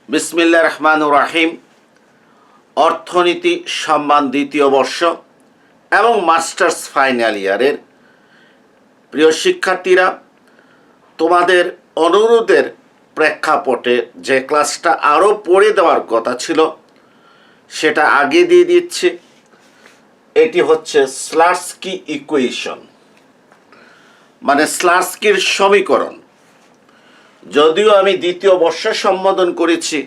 বিসমিল্লাহির রহমানির রহিম। অর্থনীতি সম্মান দ্বিতীয় বর্ষ এবং মাস্টার্স ফাইনাল ইয়ারের প্রিয় শিক্ষার্থীরা, তোমাদের অনুরোধের প্রেক্ষাপটে যে ক্লাসটা আরও পড়ে দেওয়ার কথা ছিল সেটা আগে দিয়ে দিচ্ছি। এটি হচ্ছে স্লাটস্কি ইকুয়েশন, মানে স্লাটস্কির সমীকরণ। যদিও আমি দ্বিতীয় বর্ষে সম্বোধন করেছি,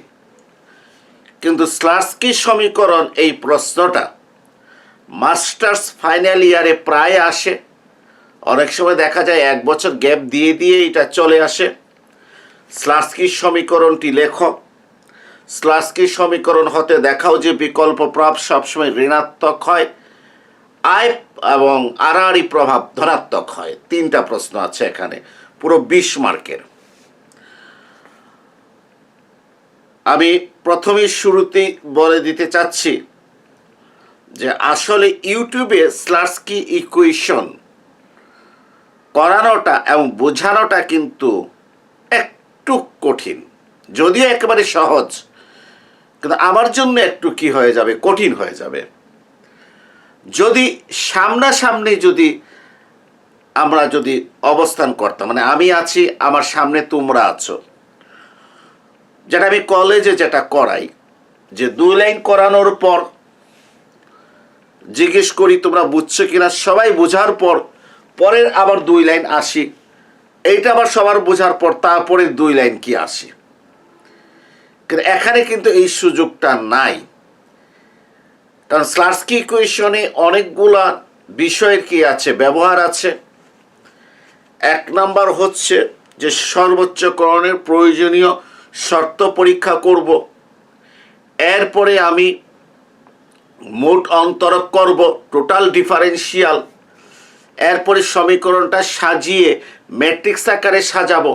কিন্তু স্লাটস্কি সমীকরণ এই প্রশ্নটা মাস্টার্স ফাইনাল ইয়ারে প্রায় আসে। অনেক সময় দেখা যায় 1 বছর গ্যাপ দিয়ে দিয়ে এটা চলে আসে। স্লাটস্কি সমীকরণটি লেখো। স্লাটস্কি সমীকরণ হতে দেখাও যে বিকল্প প্রভাব সবসময় ঋণাত্মক হয়, আয় এবং আড়াআড়ি প্রভাব ধনাত্মক হয়। 3টা প্রশ্ন আছে এখানে, পুরো 20 মার্কের। আমি প্রথমেই শুরুতেই বলে দিতে চাচ্ছি যে আসলে ইউটিউবে স্লাটস্কি ইকুয়েশন করানোটা এবং বোঝানোটা কিন্তু একটু কঠিন, যদিও একেবারে সহজ, কিন্তু আমার জন্য একটু কি হয়ে যাবে, কঠিন হয়ে যাবে। যদি সামনাসামনি আমরা যদি অবস্থান করতাম, মানে আমি আছি, আমার সামনে তোমরা আছো, যেটা আমি কলেজে যেটা করাই, যে 2 লাইন করানোর পর জিজ্ঞেস করি তোমরা বুঝছো কিনা, সবাই বোঝার পর পরের আবার 2 লাইন আসি, এইটা আবার সবার বোঝার পর তারপরে 2 লাইন কি আসি। কিন্তু এখানে কিন্তু এই সুযোগটা নাই, কারণ স্লাটস্কি ইকুয়েশনে অনেকগুলা বিষয়ের কি আছে, ব্যবহার আছে। 1 নাম্বার হচ্ছে যে সর্বোচ্চকরণের প্রয়োজনীয় শর্ত পরীক্ষা করব, এরপরে আমি মোট অন্তরক করব, টোটাল ডিফারেন্সিয়াল, এরপরে সমীকরণটা সাজিয়ে ম্যাট্রিক্স আকারে সাজাবো,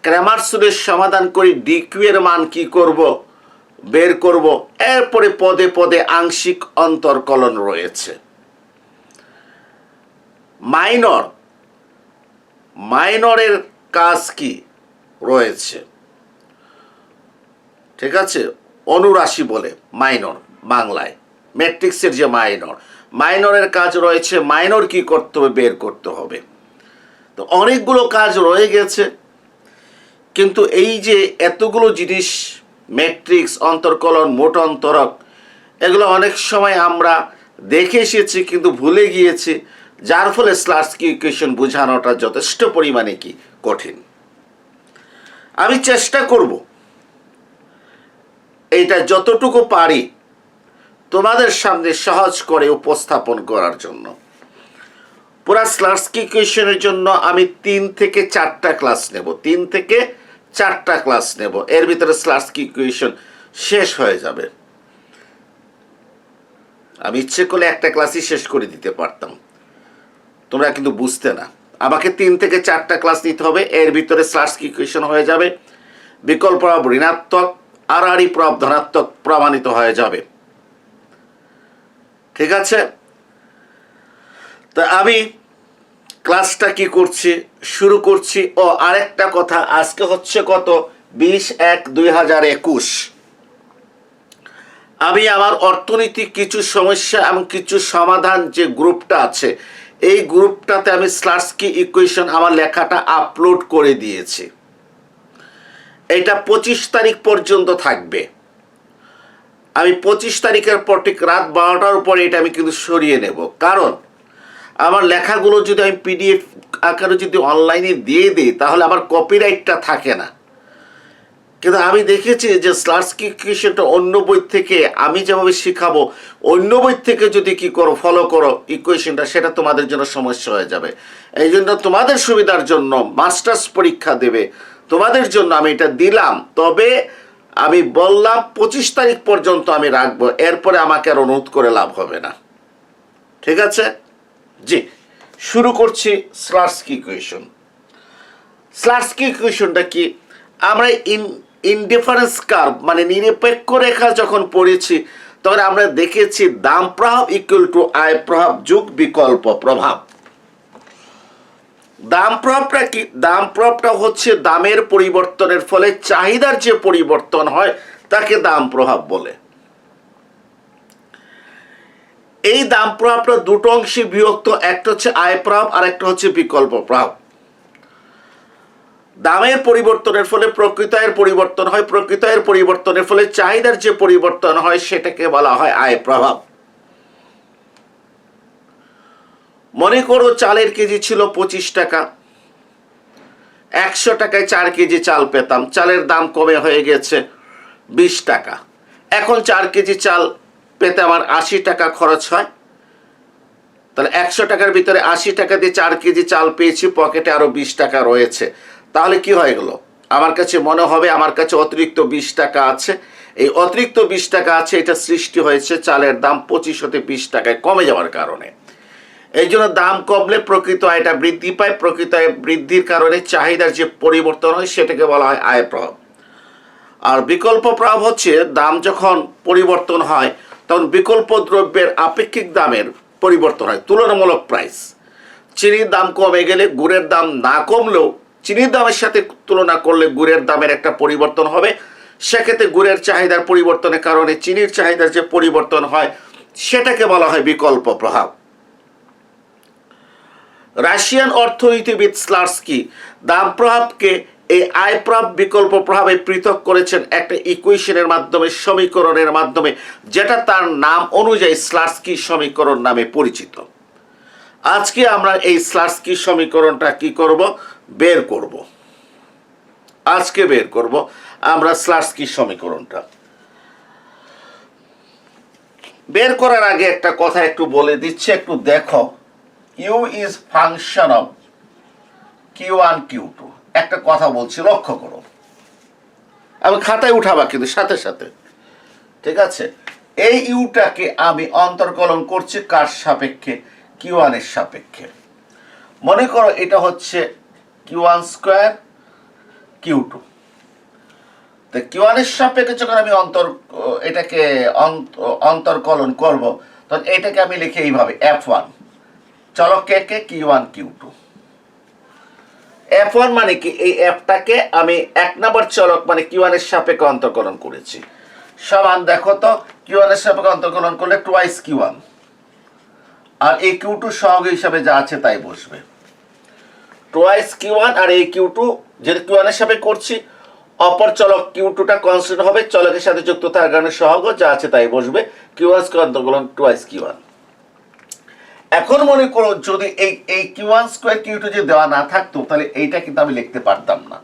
ক্র্যামার রুলের সমাধান করে ডিকিউ এর মান কি করব, বের করব, এরপরে পদে পদে আংশিক অন্তর্কলন রয়েছে। মাইনরের কাজ কি রয়েছে, ঠিক আছে, অনুরাশি বলে মাইনর বাংলায়, ম্যাট্রিক্সের যে মাইনরের কাজ রয়েছে, মাইনর কি করতে হবে, বের করতে হবে। তো অনেকগুলো কাজ রয়ে গেছে, কিন্তু এই যে এতগুলো জিনিস, ম্যাট্রিক্স, অন্তর্কলন, মোট অন্তরক, এগুলো অনেক সময় আমরা দেখে এসেছি কিন্তু ভুলে গিয়েছি, যার ফলে স্লাটস্কি ইকুয়েশন বোঝানোটা যথেষ্ট পরিমাণে কি কঠিন। আমি চেষ্টা করব এইটা যতটুকু পারি তোমাদের সামনে সহজ করে উপস্থাপন করার জন্য। পুরা স্লাটস্কি ইকুয়েশনের জন্য আমি 3 থেকে 4টা ক্লাস নেব, 3 থেকে 4টা ক্লাস নেব, এর ভিতরে স্লাটস্কি ইকুয়েশন শেষ হয়ে যাবে। আমি ইচ্ছে করলে একটা ক্লাসই শেষ করে দিতে পারতাম, তোমরা কিন্তু বুঝতে না। আমাকে 3 থেকে 4টা ক্লাস নিতে হবে, এর ভিতরে স্লাটস্কি ইকুয়েশন হয়ে যাবে, বিকল্প প্রভাব ঋণাত্মক, আড়াআড়ি প্রভাব ধনাত্মক প্রমাণিত হয়ে যাবে। ঠিক আছে, তো আমি ক্লাসটা কি করছি, শুরু করছি। ও আরেকটা কথা, আজকে হচ্ছে কত, 20/1/2021। আমি আমার অর্থনৈতিক কিছু সমস্যা এবং কিছু সমাধান যে গ্রুপটা আছে, এই গ্রুপটাতে আমি স্লাটস্কি ইকুয়েশন আমার লেখাটা আপলোড করে দিয়েছি। এটা 25 তারিখ পর্যন্ত থাকবে। আমি 25 তারিখের পর ঠিক রাত 12টার পরে এটা আমি কিন্তু সরিয়ে নেব, কারণ আমার লেখাগুলো যদি আমি পিডিএফ আকারে যদি অনলাইনে দিয়ে দিই তাহলে আমার কপিরাইটটা থাকে না। কিন্তু আমি দেখেছি যে স্লাটস্কি ইকুয়েশনটা অন্য বই থেকে আমি যেভাবে শেখাবো, অন্য বই থেকে যদি কি করো, ফলো করো ইকুয়েশনটা, সেটা তোমাদের জন্য সমস্যা হয়ে যাবে। এই জন্য তোমাদের সুবিধার জন্য, মাস্টার্স পরীক্ষা দেবে তোমাদের জন্য আমি এটা দিলাম। তবে আমি বললাম 25 তারিখ পর্যন্ত আমি রাখবো, এরপরে আমাকে আর অনুরোধ করে লাভ হবে না। ঠিক আছে, জি, শুরু করছি স্লাটস্কি ইকুয়েশন। স্লাটস্কি ইকুয়েশনটা কি, আমরা ইনডিফারেন্স কার্ভ মানে নিরপেক্ষ রেখা যখন পড়েছি তখন আমরা দেখেছি দাম প্রভাব ইকুয়াল টু আয় প্রভাব যোগ বিকল্প প্রভাব। দাম প্রভাবটা কি? দাম প্রভাবটা হচ্ছে দামের পরিবর্তনের ফলে চাহিদার যে পরিবর্তন হয় তাকে দাম প্রভাব বলে। এই দাম প্রভাবটা দুটো অংশে বিভক্ত, একটা হচ্ছে আয় প্রভাব আর একটা হচ্ছে বিকল্প প্রভাব। দামের পরিবর্তনের ফলে প্রকৃত আয়ের পরিবর্তন হয়, প্রকৃত আয়ের পরিবর্তনের ফলে চাহিদার যে পরিবর্তন হয় সেটাকে বলা হয় আয় প্রভাব। মনে করো চালের কেজি ছিল 25 টাকা, 100 টাকায় 4 কেজি চাল পেতাম, চালের দাম কমে হয়ে গেছে 20 টাকা। এখন 4 কেজি চাল পেতে আমার 80 টাকা খরচ হয়, তাহলে 100 টাকার ভিতরে 80 টাকা দিয়ে 4 কেজি চাল পেয়েছি, পকেটে আরো 20 টাকা রয়েছে। তাহলে কি হয়ে গেল? আমার কাছে মনে হবে আমার কাছে অতিরিক্ত 20 টাকা আছে। এই অতিরিক্ত 20 টাকা আছে, এটা সৃষ্টি হয়েছে চালের দাম 25 হতে 20 টাকায় কমে যাওয়ার কারণে। এই জন্য দাম কমলে প্রকৃত আয়টা বৃদ্ধি পায়, প্রকৃত আয় বৃদ্ধির কারণে চাহিদার যে পরিবর্তন হয় সেটাকে বলা হয় আয় প্রভাব। আর বিকল্প প্রভাব হচ্ছে দাম যখন পরিবর্তন হয় তখন বিকল্প দ্রব্যের আপেক্ষিক দামের পরিবর্তন হয়, তুলনামূলক প্রাইস। চিনির দাম কমে গেলে গুড়ের দাম না কমলেও চিনির দামের সাথে তুলনা করলে গুড়ের দামের একটা পরিবর্তন হবে। সেক্ষেত্রে গুড়ের চাহিদার পরিবর্তনের কারণে চিনির চাহিদার যে পরিবর্তন হয় সেটাকে বলা হয় বিকল্প প্রভাব। রাশিয়ান অর্থনীতিবিদ স্লার্স্কি দাম প্রভাবকে এই আয় প্রভাব বিকল্প প্রভাবে পৃথক করেছেন একটা ইকুয়েশনের মাধ্যমে, সমীকরণের মাধ্যমে, যেটা তার নাম অনুযায়ী স্লার্স্কি সমীকরণ নামে পরিচিত। আজকে আমরা এই স্লার্স্কি সমীকরণটা কি করব? বের করব। আজকে বের করব আমরা স্লার্স্কি সমীকরণটা। বের করার আগে একটা কথা একটু বলে দিচ্ছি, একটু দেখো। You is function of Q1 Q2, একটা কথা বলছি, লক্ষ্য করো। আমি খাতায় উঠাবা কিন্তু সাথে সাথে, ঠিক আছে? এই ইউটাকে আমি অন্তর্কলন করছি কার সাপেক্ষে? Q1 এর সাপেক্ষে। মনে করো এটা হচ্ছে Q1 স্কোয়ার Q2। তো Q1 এর সাপেক্ষে যখন আমি এটাকে অন্তর্কলন করব, তখন এটাকে আমি লিখি এইভাবে F1 চলক কে Q1 Q2। F1 মানে কি? এই Fটাকে আমি 1 নম্বর চলক মানে Q1 এর সাপেক্ষে অন্তর্কলন করেছি। সমান দেখো তো, Q1 এর সাপেক্ষে অন্তর্কলন করলে টুয়াইস Q1, আর এই Q2 সহগ হিসাবে যা আছে তাই বসবে। টুয়াইস Q1 আর এই Q2 যেটা Q1 এর সাপেক্ষে করছি, অপর চলক Q2টা কনস্ট্যান্ট হবে, চলকের সাথে যুক্ত থাকার কারণে সহগ যা আছে তাই বসবে। Q1 square অন্তর্কলন twice Q1। এখন মনে করো যদি এই Q1 স্কয়ার Q2 যদি দেওয়া না থাকতো তাহলে এইটা কিন্তু আমি লিখতে পারতাম না।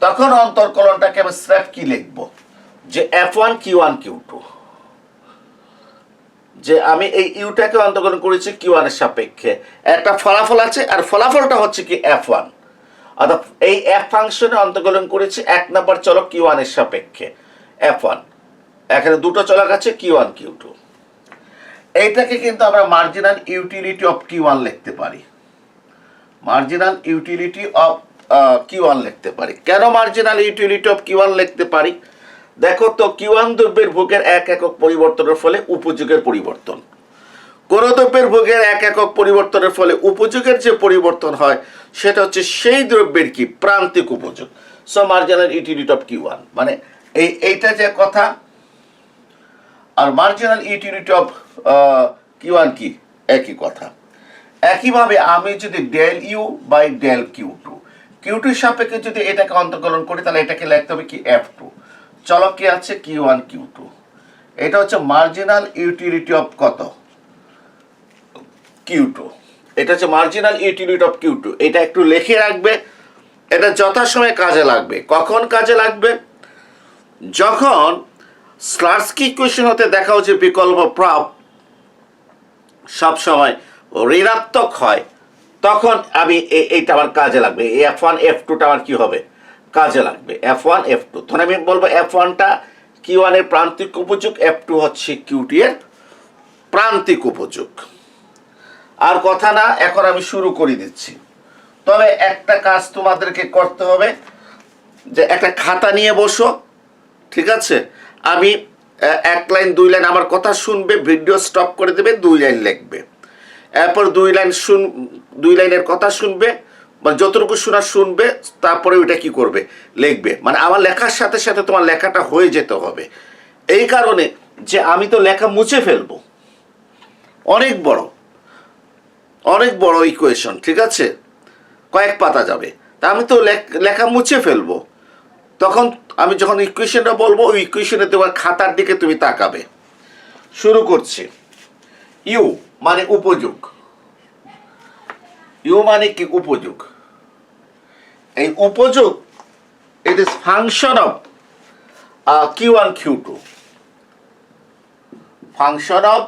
তখন অন্তর্কলনটাকে আমি স্রেফ কি লিখবো? যে F1 Q1 Q2, যে আমি এই ইউটাকে অন্তর্কলন করেছি Q1 এর সাপেক্ষে। একটা ফলাফল আছে, আর ফলাফলটা হচ্ছে কি F1, অর্থাৎ এই F ফাংশনে অন্তর্কলন করেছি 1 নম্বর চলক Q1 এর সাপেক্ষে F1। এখানে দুটো চলক আছে Q1 Q2। এইটাকে কিন্তু আমরা মার্জিনাল ইউটিলিটি অফ Q1 লিখতে পারি। মার্জিনাল ইউটিলিটি অফ Q1 লিখতে পারি। কেন মার্জিনাল ইউটিলিটি অফ Q1 লিখতে পারি? দেখো তো, Q1 দ্রব্যের ভোগের 1 একক পরিবর্তনের ফলে উপযোগের পরিবর্তন। কোন দ্রব্যের ভোগের 1 একক পরিবর্তনের ফলে উপযোগের যে পরিবর্তন হয় সেটা হচ্ছে সেই দ্রব্যের কি প্রান্তিক উপযোগ। So marginal utility of Q1 মানে এইটা যে কথা, আর মার্জিনাল ইউটিলিটি অফ Q1 কি একই কথা। একইভাবে আমি যদি del you by del Q2, Q2 সাপেক্ষে যদি এটাকে অন্তর্কলন করি তাহলে এটাকে লিখতে হবে কি F2, চলক কি আছে Q1 Q2। এটা হচ্ছে মার্জিনাল ইউটিলিটি অফ কত? Q2। এটা হচ্ছে মার্জিনাল ইউটিলিটি অফ Q2। এটা একটু লিখে রাখবে, এটা যথাসময়ে কাজে লাগবে। কখন কাজে লাগবে? যখন স্লার্স্কি ইকুয়েশন হতে দেখাও যে বিকল্প প্রভাব সবসময় ঋণাত্মক হয়, তখন আমি এইটা আমার কাজে লাগবে। এই F1 F2টা আমার কি হবে? কাজে লাগবে। F1 F2, তখন আমি বলবো F1টা Q1 এর প্রান্তিক উপযোগ, F2 হচ্ছে Q2 এর প্রান্তিক উপযোগ। আর কথা না, এখন আমি শুরু করে দিচ্ছি। তবে একটা কাজ তোমাদেরকে করতে হবে, যে একটা খাতা নিয়ে বসো, ঠিক আছে? আমি 1 লাইন 2 লাইন আমার কথা শুনবে, ভিডিও স্টপ করে দেবে, 2 লাইন লিখবে। এরপর 2 লাইনের কথা শুনবে, মানে যতটুকু শোনা শুনবে, তারপরে ওইটা কি করবে, লিখবে। মানে আমার লেখার সাথে সাথে তোমার লেখাটা হয়ে যেতে হবে। এই কারণে যে আমি তো লেখা মুছে ফেলবো, অনেক বড় ইকুয়েশন, ঠিক আছে, কয়েক পাতা যাবে, তা আমি তো লেখা মুছে ফেলবো। তখন আমি যখন ইকুয়েশনটা বলবো, ওই ইকুয়েশনে তোমার খাতার দিকে তুমি তাকাবে। শুরু করছি। ইউ মানে উপযোগ। ইউ মানে কি? উপযোগ। এই উপযোগ, it is function of Q1 Q2, function of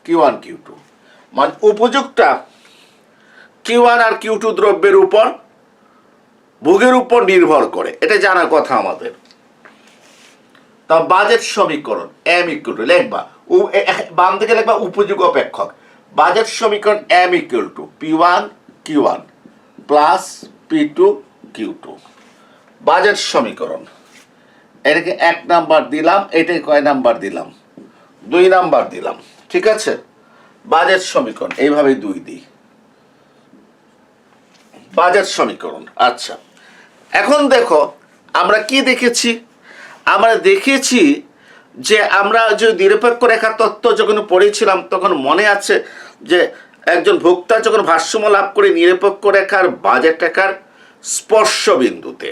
Q1 Q2, মানে উপযোগটা Q1 আর Q2 দ্রব্যের উপর, ভোগের উপর নির্ভর করে। এটা জানার কথা আমাদের। তা বাজেট সমীকরণ M ইকুয়াল টু লিখবা, বাম দিকে লিখবা উপযোগ অপেক্ষক। বাজেট সমীকরণ M equal to P1 Q1 plus P2 Q2। Budget সমীকরণ, এটাকে 1 নাম্বার দিলাম, এটাকে কয় নাম্বার দিলাম? 2 নাম্বার দিলাম, ঠিক আছে। বাজেট সমীকরণ এইভাবে 2 দিই, বাজেট সমীকরণ। আচ্ছা, এখন দেখো আমরা কি দেখেছি? আমরা দেখেছি যে আমরা যে নিরপেক্ষ রেখা তত্ত্ব যখন পড়েছিলাম, তখন মনে আছে যে একজন ভোক্তা যখন ভারসাম্য লাভ করে নিরপেক্ষ রেখার বাজেট রেখার স্পর্শ বিন্দুতে,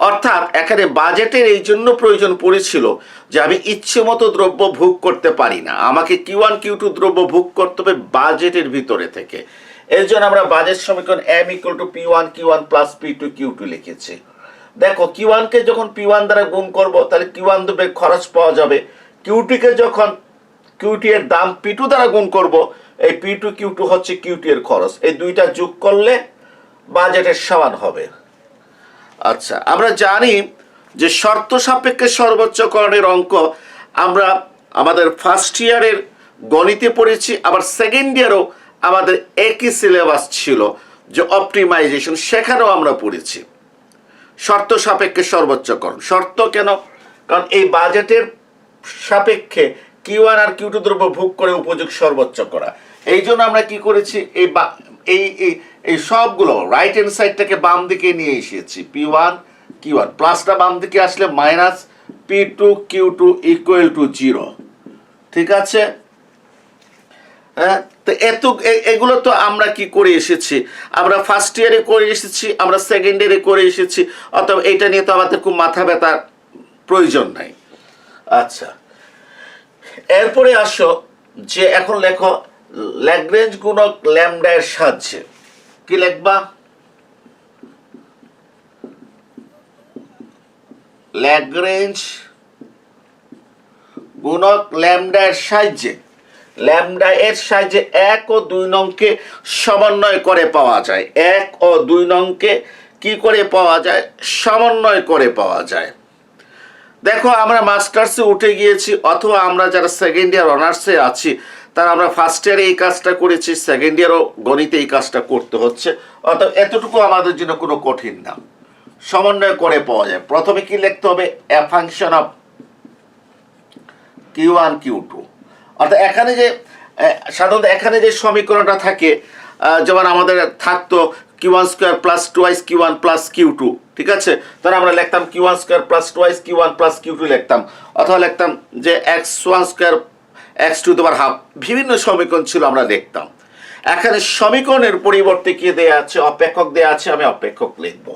অর্থাৎ এখানে বাজেটের এই জন্য প্রয়োজন পড়েছিল যে আমি ইচ্ছে মতো দ্রব্য ভোগ করতে পারি না, আমাকে Q1 Q2 দ্রব্য ভোগ করতে হবে বাজেটের ভিতরে থেকে। এর জন্য আমরা বাজেট সমীকরণ M equal to P1 Q1 plus P2 Q2 লিখেছি। দেখো Q1 কে যখন P1 দ্বারা গুণ করব, তাহলে Q1 দ্রব্যে খরচ পাওয়া যাবে। Q2 কে যখন Q2 এর দাম P2 দ্বারা গুণ করব, এই P2 Q2 হচ্ছে Q2 এর খরচ। এই দুইটা যোগ করলে বাজেটের সমান হবে। আচ্ছা, আমরা জানি যে শর্ত সাপেক্ষে সর্বোচ্চকরণের অঙ্ক আমরা আমাদের ফার্স্ট ইয়ারের গণিতে পড়েছি, আবার সেকেন্ড ইয়ারও আমাদের একই সিলেবাস ছিল যে অপটিমাইজেশন, সেখানেও আমরা পড়েছি শর্ত সাপেক্ষে সর্বোচ্চকরণ। শর্ত কেন? কারণ এই বাজেটের সাপেক্ষে Q1 আর Q2 দ্রব্য ভোগ করে উপযোগ সর্বোচ্চ করা। এই জন্য আমরা কি করেছি, এই সবগুলো রাইট হ্যান্ড সাইডটাকে বাম দিকে নিয়ে এসেছি। P1 Q1 প্লাসটা বাম দিকে আসলে minus P2 Q2 equal to 0, ঠিক আছে। হ্যাঁ, তো এগুলো তো আমরা কি করে এসেছি, আমরা ফার্স্ট ইয়ারে করে এসেছি, আমরা সেকেন্ড ইয়ারে করে এসেছি, অথবা এটা নিয়ে তো আমাদের খুব মাথা ব্যথার প্রয়োজন নাই। আচ্ছা, এরপরে আসো যে এখন লেখো ল্যাগ্রেঞ্জ গুণক ল্যামডা এর সাহায্যে। কি লিখবা? ল্যাগ্রেঞ্জ গুণক ল্যামডা এর সাহায্যে, ল্যামডা এর সাহায্যে 1 ও 2 নংকে সমন্বয় করে পাওয়া যায়। 1 ও 2 নংকে কি করে পাওয়া যায়? সমন্বয় করে পাওয়া যায়। দেখো আমরা মাস্টার্সে উঠে গিয়েছি, অথবা আমরা যারা সেকেন্ড ইয়ার অনার্সে আছি তারা আমরা ফার্স্ট ইয়ারে এই কাজটা করেছি, সেকেন্ড ইয়ারও গণিতে এই কাজটা করতে হচ্ছে, অর্থাৎ এতটুকু আমাদের জন্য কোনো কঠিন না। সমন্বয় করে পাওয়া যায়। প্রথমে কি লিখতে হবে? এ ফাংশন অফ Q1 Q2, অর্থাৎ এখানে যে সাধারণত এখানে যে সমীকরণটা থাকে, যেমন আমাদের থাকতো Q1 square plus twice Q1 plus Q2, ঠিক আছে, তাহলে আমরা লিখতাম Q1 square plus twice Q1 plus Q2 লিখতাম, অথবা লিখতাম যে x1 স্কোয়ার x2 দেওয়ার হাফ, বিভিন্ন সমীকরণ ছিল আমরা লিখতাম। এখানে সমীকরণের পরিবর্তে কি দেয়া আছে? অপেক্ষক দেয়া আছে, আমি অপেক্ষক লিখব।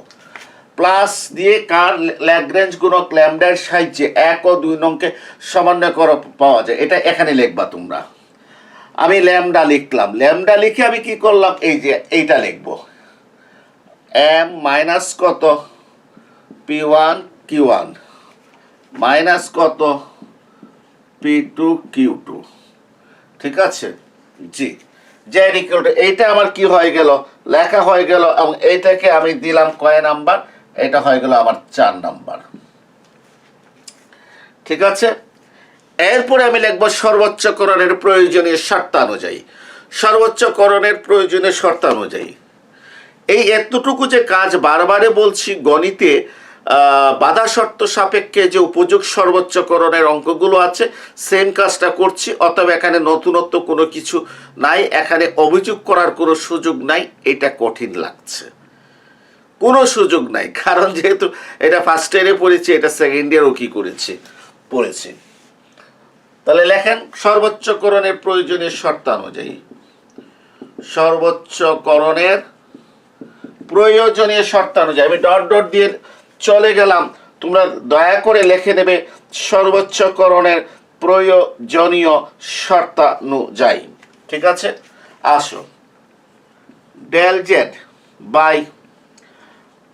প্লাস দিয়ে কার ল্যাগ্রেঞ্জ গুণক ল্যামডার সাহায্যে 1 ও 2 নংকে সমন্বয় করে পাওয়া যায়, এটা এখানে লিখবা তোমরা। আমি ল্যামডা লিখলাম, ল্যামডা লিখে আমি কি করলাম, এই যে এইটা লিখব, m মাইনাস কত P1 Q1 মাইনাস কত P2 Q2, ঠিক আছে। জি, জেড ইকুয়াল টু, এইটা আমার কি হয়ে গেল, লেখা হয়ে গেল, এবং এইটাকে আমি দিলাম কয় নাম্বার, এটা হয়ে গেল আমার 4 নাম্বার, ঠিক আছে। এরপরে আমি লিখব সর্বোচ্চকরণের প্রয়োজনীয় শর্তানুযায়ী। সর্বোচ্চকরণের প্রয়োজনীয় শর্তানুযায়ী এই এতটুকু যে কাজ বারবারে বলছি, গণিতে বাধা শর্ত সাপেক্ষে যে উপযোগ সর্বোচ্চকরণের অঙ্কগুলো আছে সেম কাজটা করছি, অতএব এখানে নতুনত্ব কোনো কিছু নাই, এখানে অভিযোগ করার কোনো সুযোগ নাই। এটা কঠিন লাগছে, কোনো সুযোগ নাই, কারণ যেহেতু এটা ফার্স্ট ইয়ারে পড়েছি, এটা সেকেন্ড ইয়ারও কি পড়েছি। তাহলে লেখেন সর্বোচ্চকরণের প্রয়োজনীয় শর্তানুযায়ী, সর্বোচ্চকরণের প্রয়োজনীয় শর্তানুযায়ী আমি ডট ডট দিয়ে চলে গেলাম, তোমরা দয়া করে লিখে দেবে সর্বোচ্চকরণের প্রয়োজনীয় শর্তানুযায়ী। ঠিক আছে, আসো ডেল জেড বাই,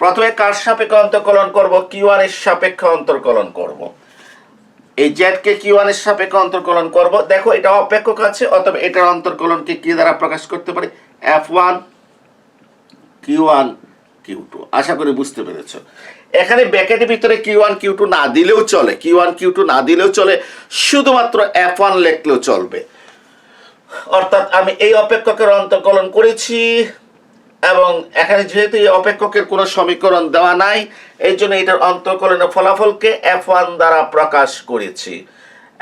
প্রথমে কার সাপেক্ষে অন্তর্কলন করব? কিউ1 এর সাপেক্ষে অন্তর্কলন করব। এই জেডকে কিউ1 এর সাপেক্ষে অন্তর্কলন করব। দেখো এটা অপেক্ষক আছে, অথবা এটার অন্তর্কলনকে কি দ্বারা প্রকাশ করতে পারি? F1 Q1 Q2। আশা করি বুঝতে পেরেছ। এখানে ব্র্যাকেটের ভিতরে Q1 Q2 না দিলেও চলে, Q1 Q2 না দিলেও চলে, শুধুমাত্র F1 লিখলেও চলবে। অর্থাৎ আমি এই অপেক্ষকের অন্তর্কলন করেছি, এবং এখানে যেহেতু এই অপেক্ষকের কোনো সমীকরণ দেওয়া নাই, এই জন্য এটার অন্তর্কলনের ফলাফলকে F1 দ্বারা প্রকাশ করেছি,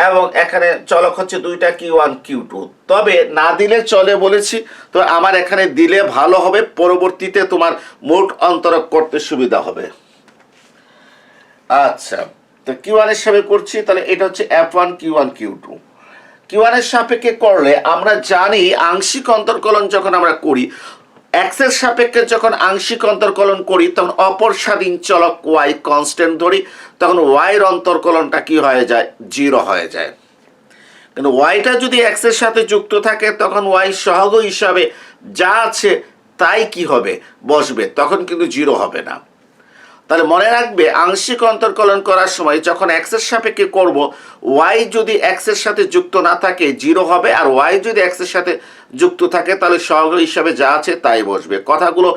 এবং এখানে চলক হচ্ছে দুইটা Q1 Q2। তবে না দিলে চলে বলেছি, তো আমার এখানে দিলে ভালো হবে, পরবর্তীতে তোমার মোট অন্তরক করতে সুবিধা হবে। আচ্ছা, তো Q1 এর সাপেক্ষে করছি, তাহলে এটা হচ্ছে F1 Q1 Q2। Q1 এর সাপেক্ষে করলে আমরা জানি আংশিক অন্তর্কলন যখন আমরা করি, এক্স এর সাপেক্ষে যখন আংশিক অন্তর্কলন করি তখন অপর স্বাধীন চলক ওয়াই কনস্ট্যান্ট ধরি, তখন ওয়াইয়ের অন্তর্কলনটা কি হয়ে যায়? 0 হয়ে যায়। কিন্তু ওয়াইটা যদি এক্স এর সাথে যুক্ত থাকে তখন ওয়াই সহগ হিসাবে যা আছে তাই কি হবে? বসবে, তখন কিন্তু 0 হবে না। তাহলে মনে রাখবে আংশিক অন্তর্কলন করার সময় যখন এক্স এর সাপেক্ষে করব, ওয়াই যদি এক্স এর সাথে যুক্ত না থাকে 0 হবে, আর ওয়াই যদি এক্স এর সাথে যুক্ত থাকে তাহলে সহগ হিসাবে যা আছে তাই বসবে। কথাগুলো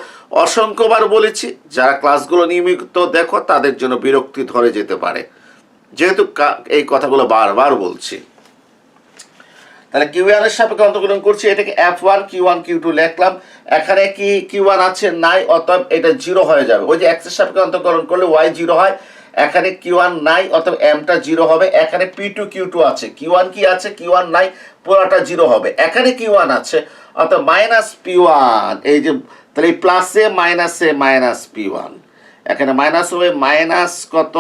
অসংখ্যবার বলেছি, যারা ক্লাসগুলো নিয়মিত দেখো তাদের জন্য বিরক্তি ধরে যেতে পারে, যেহেতু এই কথাগুলো বারবার বলছি। তাহলে Q1 এর সাপেক্ষে অন্তর্কলন করছি, এটাকে F1 Q1 Q2 লিখলাম। এখানে কি Q1 আছে? নাই, অতএব এটা 0 হয়ে যাবে। ওই যে x এর সাপেক্ষে অন্তর্কলন করলে y 0 হয়, এখানে Q1 নাই, অতএব m-টা 0 হবে। এখানে P2 Q2 আছে, Q1 কি আছে? Q1 নাই, পুরোটা 0 হবে। এখানে Q1 আছে, অতএব মাইনাস P1, এই যে তাহলে এই প্লাসে মাইনাসে মাইনাস P1, এখানে মাইনাস হবে, মাইনাস কত?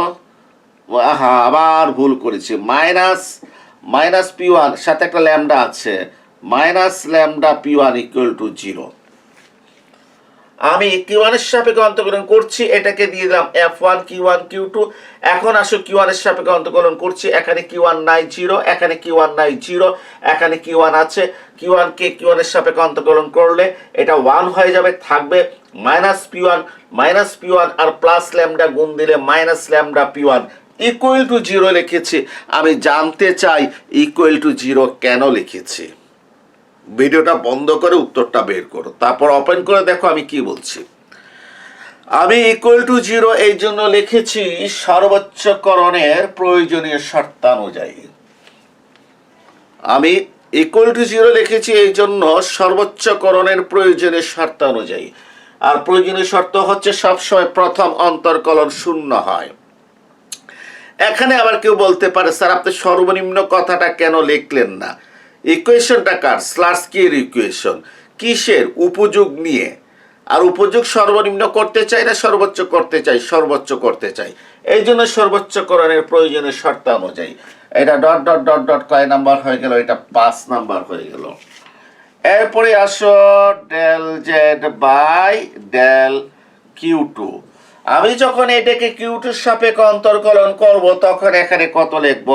আবার ভুল করেছি, মাইনাস P1 সাথে একটা ল্যামডা আছে, minus lambda P1 equal to 0। আমি Q1 এর সাপেক্ষে অন্তর্কলন করছি, এটাকে দিয়ে দিলাম F1 Q1 Q2। এখন আসো Q1 এর সাপেক্ষে অন্তর্কলন করছি, এখানে Q1 নাই 0, এখানে Q1 নাই 0, এখানে Q1 আছে। Q1 কে Q1 এর সাপেক্ষে অন্তর্কলন করলে এটা 1 হয়ে যাবে, থাকবে মাইনাস P1 আর প্লাস ল্যামডা গুণ দিলে minus lambda P1 equal to 0 লিখেছি। আমি জানতে চাই ইকুয়াল টু 0 কেন লিখেছি? ভিডিওটা বন্ধ করে উত্তরটা বের করো, তারপর ওপেন করে দেখো আমি কি বলছি। আমি ইকুয়াল টু 0 এই জন্য লিখেছি সর্বোচ্চকরণের প্রয়োজনীয় শর্তানুযায়ী। আমি ইকুয়াল টু 0 লিখেছি এই জন্য সর্বোচ্চকরণের প্রয়োজনীয় শর্তানুযায়ী। আর প্রয়োজনীয় শর্ত হচ্ছে সবসময় প্রথম অন্তর্কলন 0 হয়। এখানে আবার কেউ বলতে পারে, স্যার আপনি সর্বনিম্ন কথাটা কেন লিখলেন না? ইকুয়েশনটা কার? স্লাটস্কির ইকুয়েশন। কিসের? উপযোগ নিয়ে। আর উপযোগ সর্বনিম্ন করতে চাই না সর্বোচ্চ করতে চাই? সর্বোচ্চ করতে চাই। এই জন্য সর্বোচ্চকরণের প্রয়োজনীয় শর্ত অনুযায়ী। এটা ডট ডট ডট ডট কয় নাম্বার হয়ে গেল? এটা 5 নাম্বার হয়ে গেল। এরপরে আসো del Z by del Q2। আমি যখন এটাকে Q2 এর সাপেক্ষে অন্তর্কলন করব তখন এখানে কত লিখবো?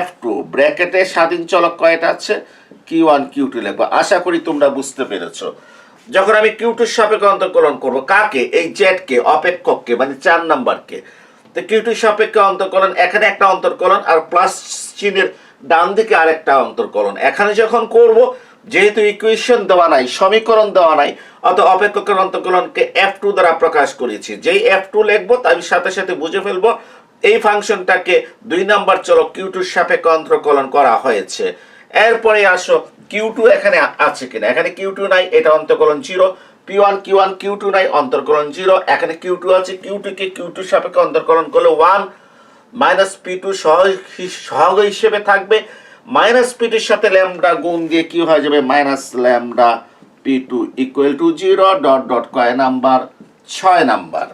F2 ব্র্যাকেটে স্বাধীন চলক কয়টা আছে? Q1 Q2 লিখবো। আশা করি তোমরা বুঝতে পেরেছো। যখন আমি Q2 এর সাপেক্ষে অন্তর্কলন করব, কাকে? এই জেড কে, অপেক্ষককে, মানে 4 নাম্বারকে। তো Q2 এর সাপেক্ষে অন্তর্কলন, এখানে একটা অন্তর্কলন আর প্লাস চিহ্নের ডান দিকে আরেকটা অন্তর্কলন। এখানে যখন করব, যেহেতু ইকুয়েশন দেওয়া নাই, সমীকরণ দেওয়া নাই, অত অপেক্ষকের অন্তর্কলনকে F2 দ্বারা প্রকাশ করেছি। যেই F2 লিখবো তাই সাথে সাথে বুঝে ফেলবো এই ফাংশনটাকে 2 নাম্বার চলক Q2 এর সাপেক্ষে অন্তর্কলন করা হয়েছে। এরপরে আসো Q2 এখানে আছে কিনা? এখানে Q2 নাই, এটা অন্তর্কলন 0, P1 Q1 Q2 নাই, অন্তর্কলন 0। এখানে Q2 আছে, Q2 কে Q2 সাপেক্ষে অন্তর্কলন করলে 1 মাইনাস P2 সহগ হিসেবে থাকবে, মাইনাস P2 এর সাথে ল্যামডা গুণ দিয়ে কি হয়ে যাবে, minus lambda P2 equal to 0 dot dot কয় নাম্বার, 6 নাম্বার।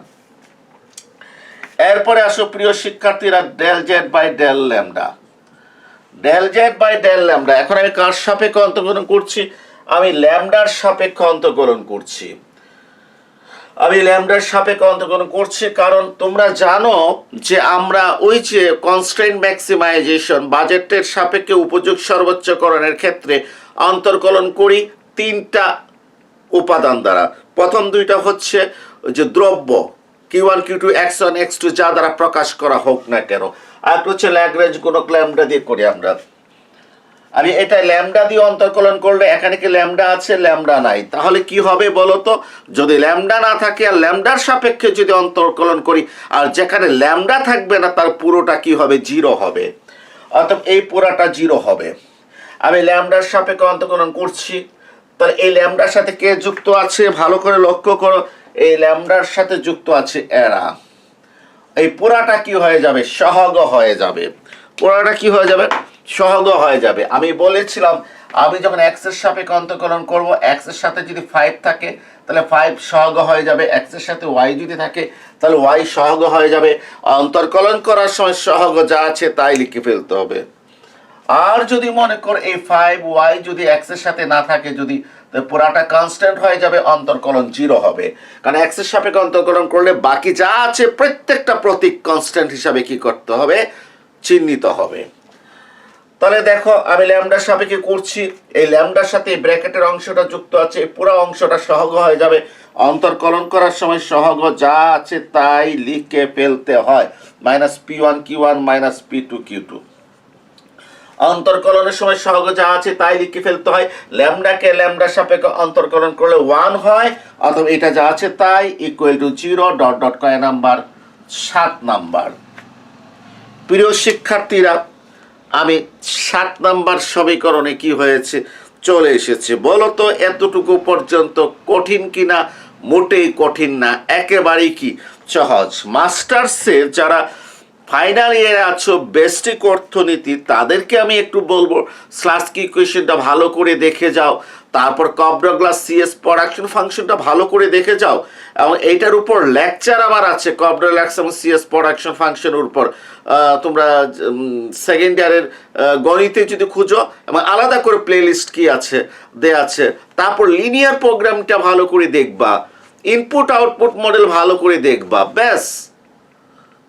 এরপরে আসো প্রিয় শিক্ষার্থীরা, del Z by del lambda, del Z by del lambda. এখন আমি কার সাপেক্ষে অন্তর্কলন করছি, আমি ল্যামডার সাপেক্ষে অন্তর্কলন করছি, আমি ল্যামডার সাপেক্ষে অন্তর্কলন করছি। কারণ তোমরা জানো যে আমরা ওই যে কনস্ট্রেন্ট ম্যাক্সিমাইজেশন, বাজেটের সাপেক্ষে উপযোগ সর্বোচ্চকরণের ক্ষেত্রে অন্তর্কলন করি 3টা উপাদান দ্বারা। প্রথম 2টা হচ্ছে যে দ্রব্য Q1 Q2 x1 x2 যা দ্বারা প্রকাশ করা হোক না কেন, আর হচ্ছে ল্যাগ্রেঞ্জ গুণক ল্যামডা দিয়ে করি আমরা। আমি এটা ল্যামডা দিয়ে অন্তর্কলন করলে এখানে কি ল্যামডা আছে, ল্যামডা নাই, তাহলে কি হবে বলো তো, যদি ল্যামডা না থাকে আর ল্যামডার সাপেক্ষে যদি অন্তর্কলন করি, আর যেখানে ল্যামডা থাকবে না তার পুরোটা কি হবে, 0 হবে, অর্থাৎ এই পুরাটা 0 হবে। আমি ল্যামডার সাপেক্ষে অন্তর্কলন করছি, তাহলে এই ল্যামডার সাথে কে যুক্ত আছে ভালো করে লক্ষ্য করো, এই ল্যামডার সাথে যুক্ত আছে এরা, এই পুরাটা কি হয়ে যাবে, সহগ হয়ে যাবে, পুরাটা কি হয়ে যাবে, সহগ হয়ে যাবে। আমি বলেছিলাম আমি যখন x এর সাপেক্ষে অন্তর্কলন করব, x এর সাথে যদি 5 থাকে তাহলে 5 সহগ হয়ে যাবে, x এর সাথে y যদি থাকে তাহলে y সহগ হয়ে যাবে। অন্তর্কলন করার সময় সহগ যা আছে তাই লিখে ফেলতে হবে। আর যদি মনে কর এই 5y যদি x এর সাথে না থাকে, যদি পুরাটা কনস্ট্যান্ট হয়ে যাবে, অন্তর্কলন 0 হবে, কারণ x এর সাপেক্ষে অন্তর্কলন করলে বাকি যা আছে প্রত্যেকটা প্রতীক কনস্ট্যান্ট হিসাবে কি করতে হবে, চিহ্নিত হবে। তাহলে দেখো আমি ল্যামডার সাপেক্ষে করছি, এই ল্যামডার সাথে ব্র্যাকেটের অংশটা যুক্ত আছে, এই পুরো অংশটা সহগ হয়ে যাবে। অন্তর্কলন করার সময় সহগ যা আছে তাই লিখে ফেলতে হয়, minus P1 Q1 minus P2 Q2। অন্তর্কলনের সময় সহগ যা আছে তাই লিখে ফেলতে হয়। ল্যামডাকে ল্যামডার সাপেক্ষে অন্তর্কলন করলে 1 হয়, অথবা এটা যা আছে তাই ইকুয়াল টু 0 ডট ডট কয় নাম্বার, 7 নাম্বার। প্রিয় শিক্ষার্থীরা, আমি 7 নাম্বার সমীকরণে কি হয়েছে, চলে এসেছে। বলো তো এতটুকু পর্যন্ত কঠিন কিনা? মোটেই কঠিন না, একেবারেই কি সহজ। মাস্টার্সের যারা ফাইনাল ইয়ারে আছো, বেস্টিক অর্থনীতি, তাদেরকে আমি একটু বলবো স্লাটস্কি ইকুয়েশনটা ভালো করে দেখে যাও, তারপর কপডগলাস সিএস প্রোডাকশন ফাংশনটা ভালো করে দেখে যাও, এবং এইটার উপর লেকচার আমার আছে কপডগলাস এবং সিএস প্রোডাকশন ফাংশনের উপর। তোমরা সেকেন্ড ইয়ারের গণিতে যদি খুঁজো, এবং আলাদা করে প্লেলিস্ট কি আছে দেয়া আছে, তারপর লিনিয়ার প্রোগ্রামটা ভালো করে দেখবা, ইনপুট আউটপুট মডেল ভালো করে দেখবা, ব্যাস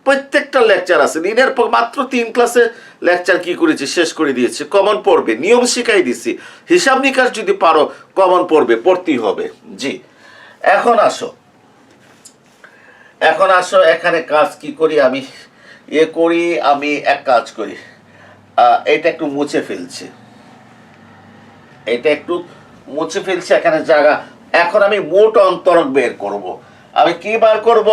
প্রত্যেকটা লেকচার আছে। লিনিয়ার মাত্র 3 ক্লাসে লেকচার কি করেছি, শেষ করে দিয়েছে। কমন পড়বে, নিয়ম শিখাই দিছি, হিসাব নিকাশ যদি পারো কমন পড়বে, পড়তেই হবে। জি, এখন আসো এখানে কাজ কি করি, আমি আমি এক কাজ করি, এটা একটু মুছে ফেলছি, এখানে জায়গা। এখন আমি মোট অন্তরক বের করব। আমি কি বার করব,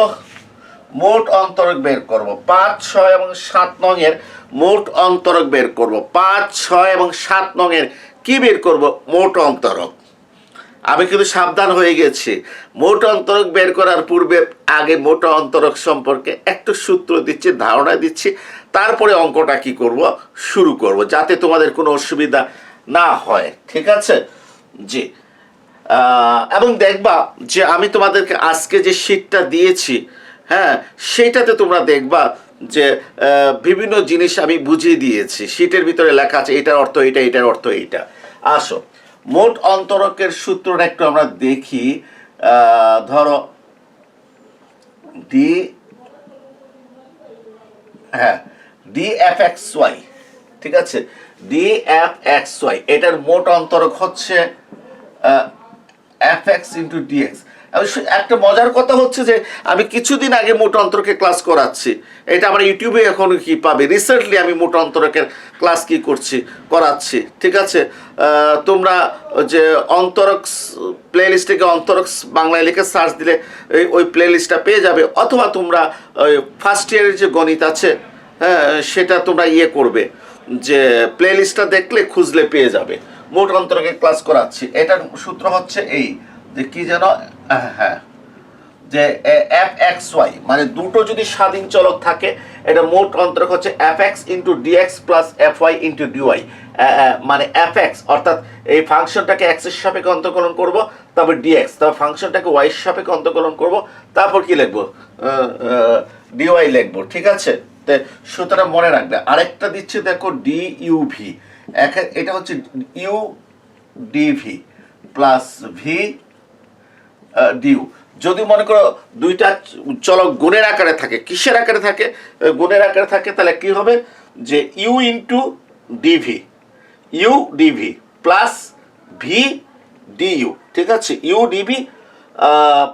মোট অন্তরক বের করব। 5, 6 এবং 7 নং এর মোট অন্তরক বের করব। 5, 6 এবং 7 নং এর কি বের করব, মোট অন্তরক। আমি কিন্তু সাবধান হয়ে গেছি, মোট অন্তরক বের করার পূর্বে আগে মোট অন্তরক সম্পর্কে একটু সূত্র দিচ্ছি, ধারণা দিচ্ছি, তারপরে অঙ্কটা কি করব, শুরু করব, যাতে তোমাদের কোনো অসুবিধা না হয়। ঠিক আছে? জি। এবং দেখবা যে আমি তোমাদেরকে আজকে যে শীটটা দিয়েছি, হ্যাঁ, সেইটাতে তোমরা দেখবা যে বিভিন্ন জিনিস আমি বুঝিয়ে দিয়েছি। শীটের ভিতরে লেখা আছে এটার অর্থ এইটা, এটার অর্থ এইটা। আসো মোট অন্তরকের সূত্রটা একটু আমরা দেখি। ধরো dfxy, ঠিক আছে, dfxy, এটার মোট অন্তরক হচ্ছে fx ইন্টু dx। একটা মজার কথা হচ্ছে যে আমি কিছুদিন আগে মোট অন্তরকের ক্লাস করাচ্ছি, এটা আমার ইউটিউবে এখন কি পাবে, রিসেন্টলি আমি মোট অন্তরকের ক্লাস কি করাচ্ছি। ঠিক আছে, তোমরা যে অন্তরক প্লেলিস্ট থেকে অন্তরক বাংলায় লিখে সার্চ দিলে ওই প্লেলিস্টটা পেয়ে যাবে, অথবা তোমরা ওই ফার্স্ট ইয়ারের যে গণিত আছে, হ্যাঁ, সেটা তোমরা করবে, যে প্লেলিস্টটা দেখলে খুঁজলে পেয়ে যাবে। মোট অন্তরকের ক্লাস করাচ্ছি, এটার সূত্র হচ্ছে এই যে কি যেন, হ্যাঁ, যে এফ এক্স ওয়াই মানে দুটো যদি স্বাধীন চলক থাকে, এটা মোট অন্তরক হচ্ছে F X into DX plus F Y into DY. মানে এফ এক্স অর্থাৎ এই ফাংশনটাকে এক্স এর সাপেক্ষে অন্তর্কলন করব, তারপর ডিএক্স, তারপর ফাংশনটাকে ওয়াই এর সাপেক্ষে অন্তর্কলন করব, তারপর কি লিখবো, ডিওয়াই লিখবো। ঠিক আছে, সুতরাং মনে রাখবে। আরেকটা দিচ্ছে দেখো ডি ইউভি, এটা হচ্ছে U DV plus V DU. যদি মনে করো দুইটা চলক গুণের আকারে থাকে, কিসের আকারে থাকে, গুণের আকারে থাকে, তাহলে কি হবে যে u into dv, u DV plus V du. ঠিক আছে, u DV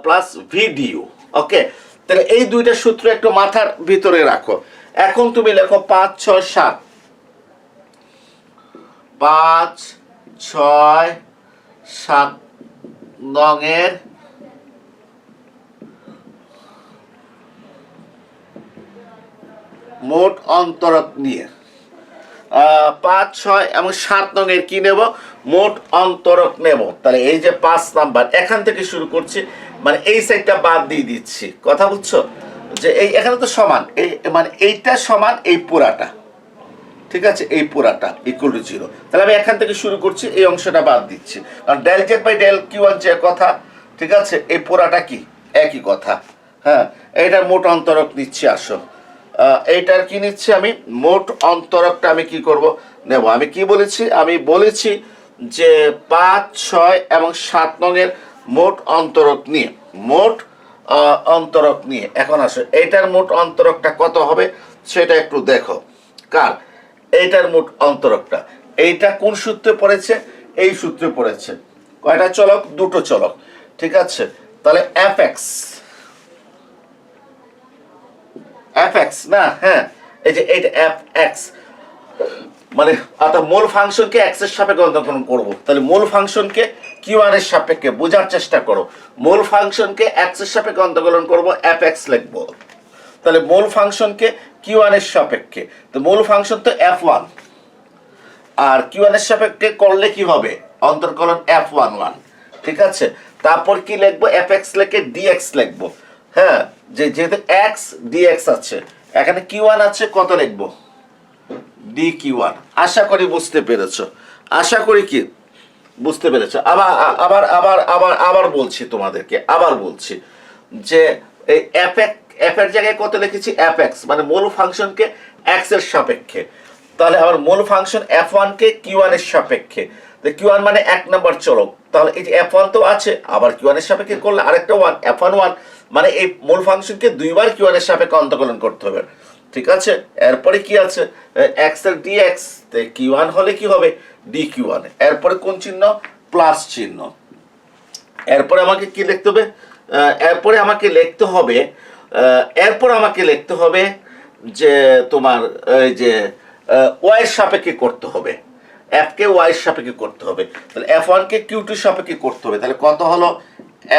plus V du. Okay, তাহলে এই দুইটা সূত্র একটু মাথার ভিতরে রাখো। এখন তুমি লেখো 5 6 7, 5 6 7 নঙের মোট অন্তরক নিয়ে 5 6 এবং 7 নঙের কি নেব, মোট অন্তরক নেব। তাহলে এই যে 5 নাম্বার এখান থেকে শুরু করছি, মানে এই সাইডটা বাদ দিয়ে দিচ্ছি। কথা বুঝছো, যে এই এখানে তো সমান, এই মানে এইটা সমান এই পুরাটা। ঠিক আছে, এই পুরাটা ইকুয়াল টু 0। তাহলে আমি এখান থেকে শুরু করছি, এই অংশটা বাদ দিচ্ছি, কারণ del Z by del Q one যে কথা। ঠিক আছে, এই পুরাটা কি একই কথা। হ্যাঁ, এইটার মোট অন্তরক নিচ্ছি। আসো, এইটার কি নিচ্ছি আমি, মোট অন্তরকটা আমি কি করব নেব। আমি কি বলেছি, আমি বলেছি যে 5 6 এবং 7 নঙের মোট অন্তরক নিয়ে, মোট অন্তরক নিয়ে। এখন আসো, এইটার মোট অন্তরকটা কত হবে সেটা একটু দেখো। কার, এইটার মোট অন্তরকটা, এইটা কোন সূত্রে পড়েছে, এই সূত্রে পড়েছে। কয়টা চলক, দুটো চলক। ঠিক আছে, তাহলে এফ এক্স, এফ এক্স না, হ্যাঁ, এই যে এইটা এফ এক্স মানে অর্থাৎ মূল ফাংশনকে এক্স এর সাপেক্ষে অন্তর্কলন করব। তাহলে মূল ফাংশনকে কিউ আর এর সাপেক্ষে, বোঝার চেষ্টা করো, মূল ফাংশনকে এক্স এর সাপেক্ষে অন্তর্কলন করব, এফ এক্স লিখবো। তাহলে মূল ফাংশনকে কিউ আর এর সাপেক্ষে, তো মূল ফাংশন তো এফ ওয়ান, আর কিউ আর এর সাপেক্ষে করলে কি হবে, অন্তর্কলন এফ ওয়ান ওয়ান। ঠিক আছে, তারপর কি লিখবো, এফ এক্স লিখে ডিএক্স লিখবো। হ্যাঁ, যেহেতু এক্স ডিএক্স আছে, এখানে কিউ ওয়ান আছে, কত লিখবো, ডি কিউ ওয়ান। আশা করি বুঝতে পেরেছো, আশা করি কি বুঝতে পেরেছো। আবার আবার আবার আবার আবার বলছি তোমাদেরকে, আবার বলছি যে এই এফ এর জায়গায় কত লিখেছি, এফ এক্স মানে মূল ফাংশনকে এক্স এর সাপেক্ষে। তাহলে আবার মূল ফাংশন এফ ওয়ান কে কিউ ওয়ান এর সাপেক্ষে, কিউ ওয়ান মানে 1 নম্বর চলক। তাহলে এই যে এফ ওয়ান তো আছে, আবার কিউ ওয়ান এর সাপেক্ষে করলে আরেকটা ওয়ান, এফ ওয়ান ওয়ান, মানে এই মূল ফাংশনকে দুইবার কিউ ওয়ান এর সাপেক্ষে অন্তর্কলন করতে হবে। ঠিক আছে, এরপরে কি আছে, এক্স এর ডিএক্স, কিউ ওয়ান হলে কি হবে, ডি কিউ ওয়ান। এরপরে কোন চিহ্ন, প্লাস চিহ্ন। এরপরে আমাকে কি লিখতে হবে, এরপরে আমাকে লিখতে হবে, এরপর আমাকে লিখতে হবে যে তোমার এই যে ওয়াই এর সাপেক্ষে করতে হবে, এফ কে ওয়াই এর সাপেক্ষে করতে হবে। তাহলে এফ ওয়ান কে কিউ টু সাপেক্ষে করতে হবে। তাহলে কত হলো,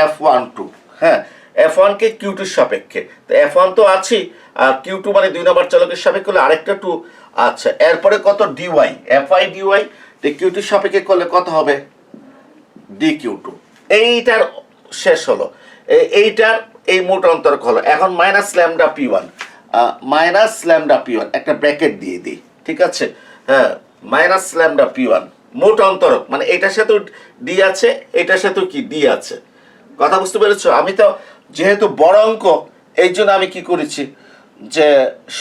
এফ ওয়ান টু। হ্যাঁ, এফ ওয়ান কে কিউ টুর সাপেক্ষে, তো এফ ওয়ান তো আছেই, আর কিউ টু মানে 2 নম্বর চলকের সাপেক্ষে হলে আরেকটা টু। আচ্ছা, এরপরে কত, dy, F I dy, Q টুর সাপেক্ষে করলে কত হবে, ডি কিউ টু। এইটার শেষ হলো, এইটার এই মোট অন্তরক হলো। এখন minus lambda P one, minus lambda P one, একটা ব্র্যাকেট দিয়ে দিই। ঠিক আছে, হ্যাঁ, মাইনাস ল্যামডা পি ওয়ান মোট অন্তরক, মানে এটার সাথে ডি আছে, এটার সাথেও কি ডি আছে। কথা বুঝতে পেরেছো। আমি তো যেহেতু বড় অঙ্ক, এই জন্য আমি কি করেছি, যে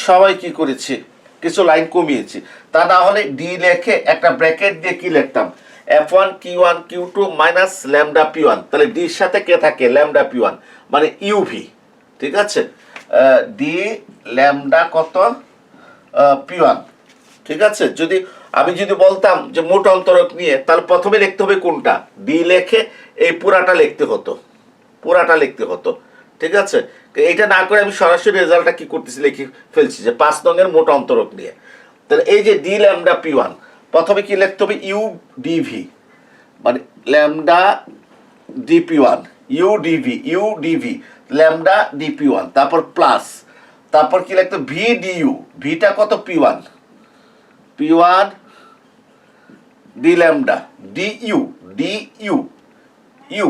সবাই কি করেছি, কিছু লাইন কমিয়েছি। তা না হলে ডি লেখে একটা ব্র্যাকেট দিয়ে কি লিখতাম, F one Q one Q two minus lambda P one. তাহলে ডির সাথে কে থাকে, ল্যামডা পি ওয়ান মানে ইউভি। ঠিক আছে, ডি ল্যামডা কত, পি ওয়ান। ঠিক আছে, আমি যদি বলতাম যে মোট অন্তরক নিয়ে, তাহলে প্রথমে লিখতে হবে কোনটা, ডি লেখে এই পুরাটা লিখতে হতো, পুরাটা লিখতে হতো। ঠিক আছে, এইটা না করে আমি সরাসরি রেজাল্টটা কি করতেছি, লিখে ফেলছি যে 5 নঙের মোট অন্তরক নিয়ে। তাহলে এই যে ডি ল্যামডা পি ওয়ান, প্রথমে কি লিখতে হবে, ইউ ডিভি মানে lambda DP one, U DV lambda DP one, তারপর প্লাস, তারপর কি লিখতে ভি ডিইউ, ভিটা কত, P one, P one D lambda DU, U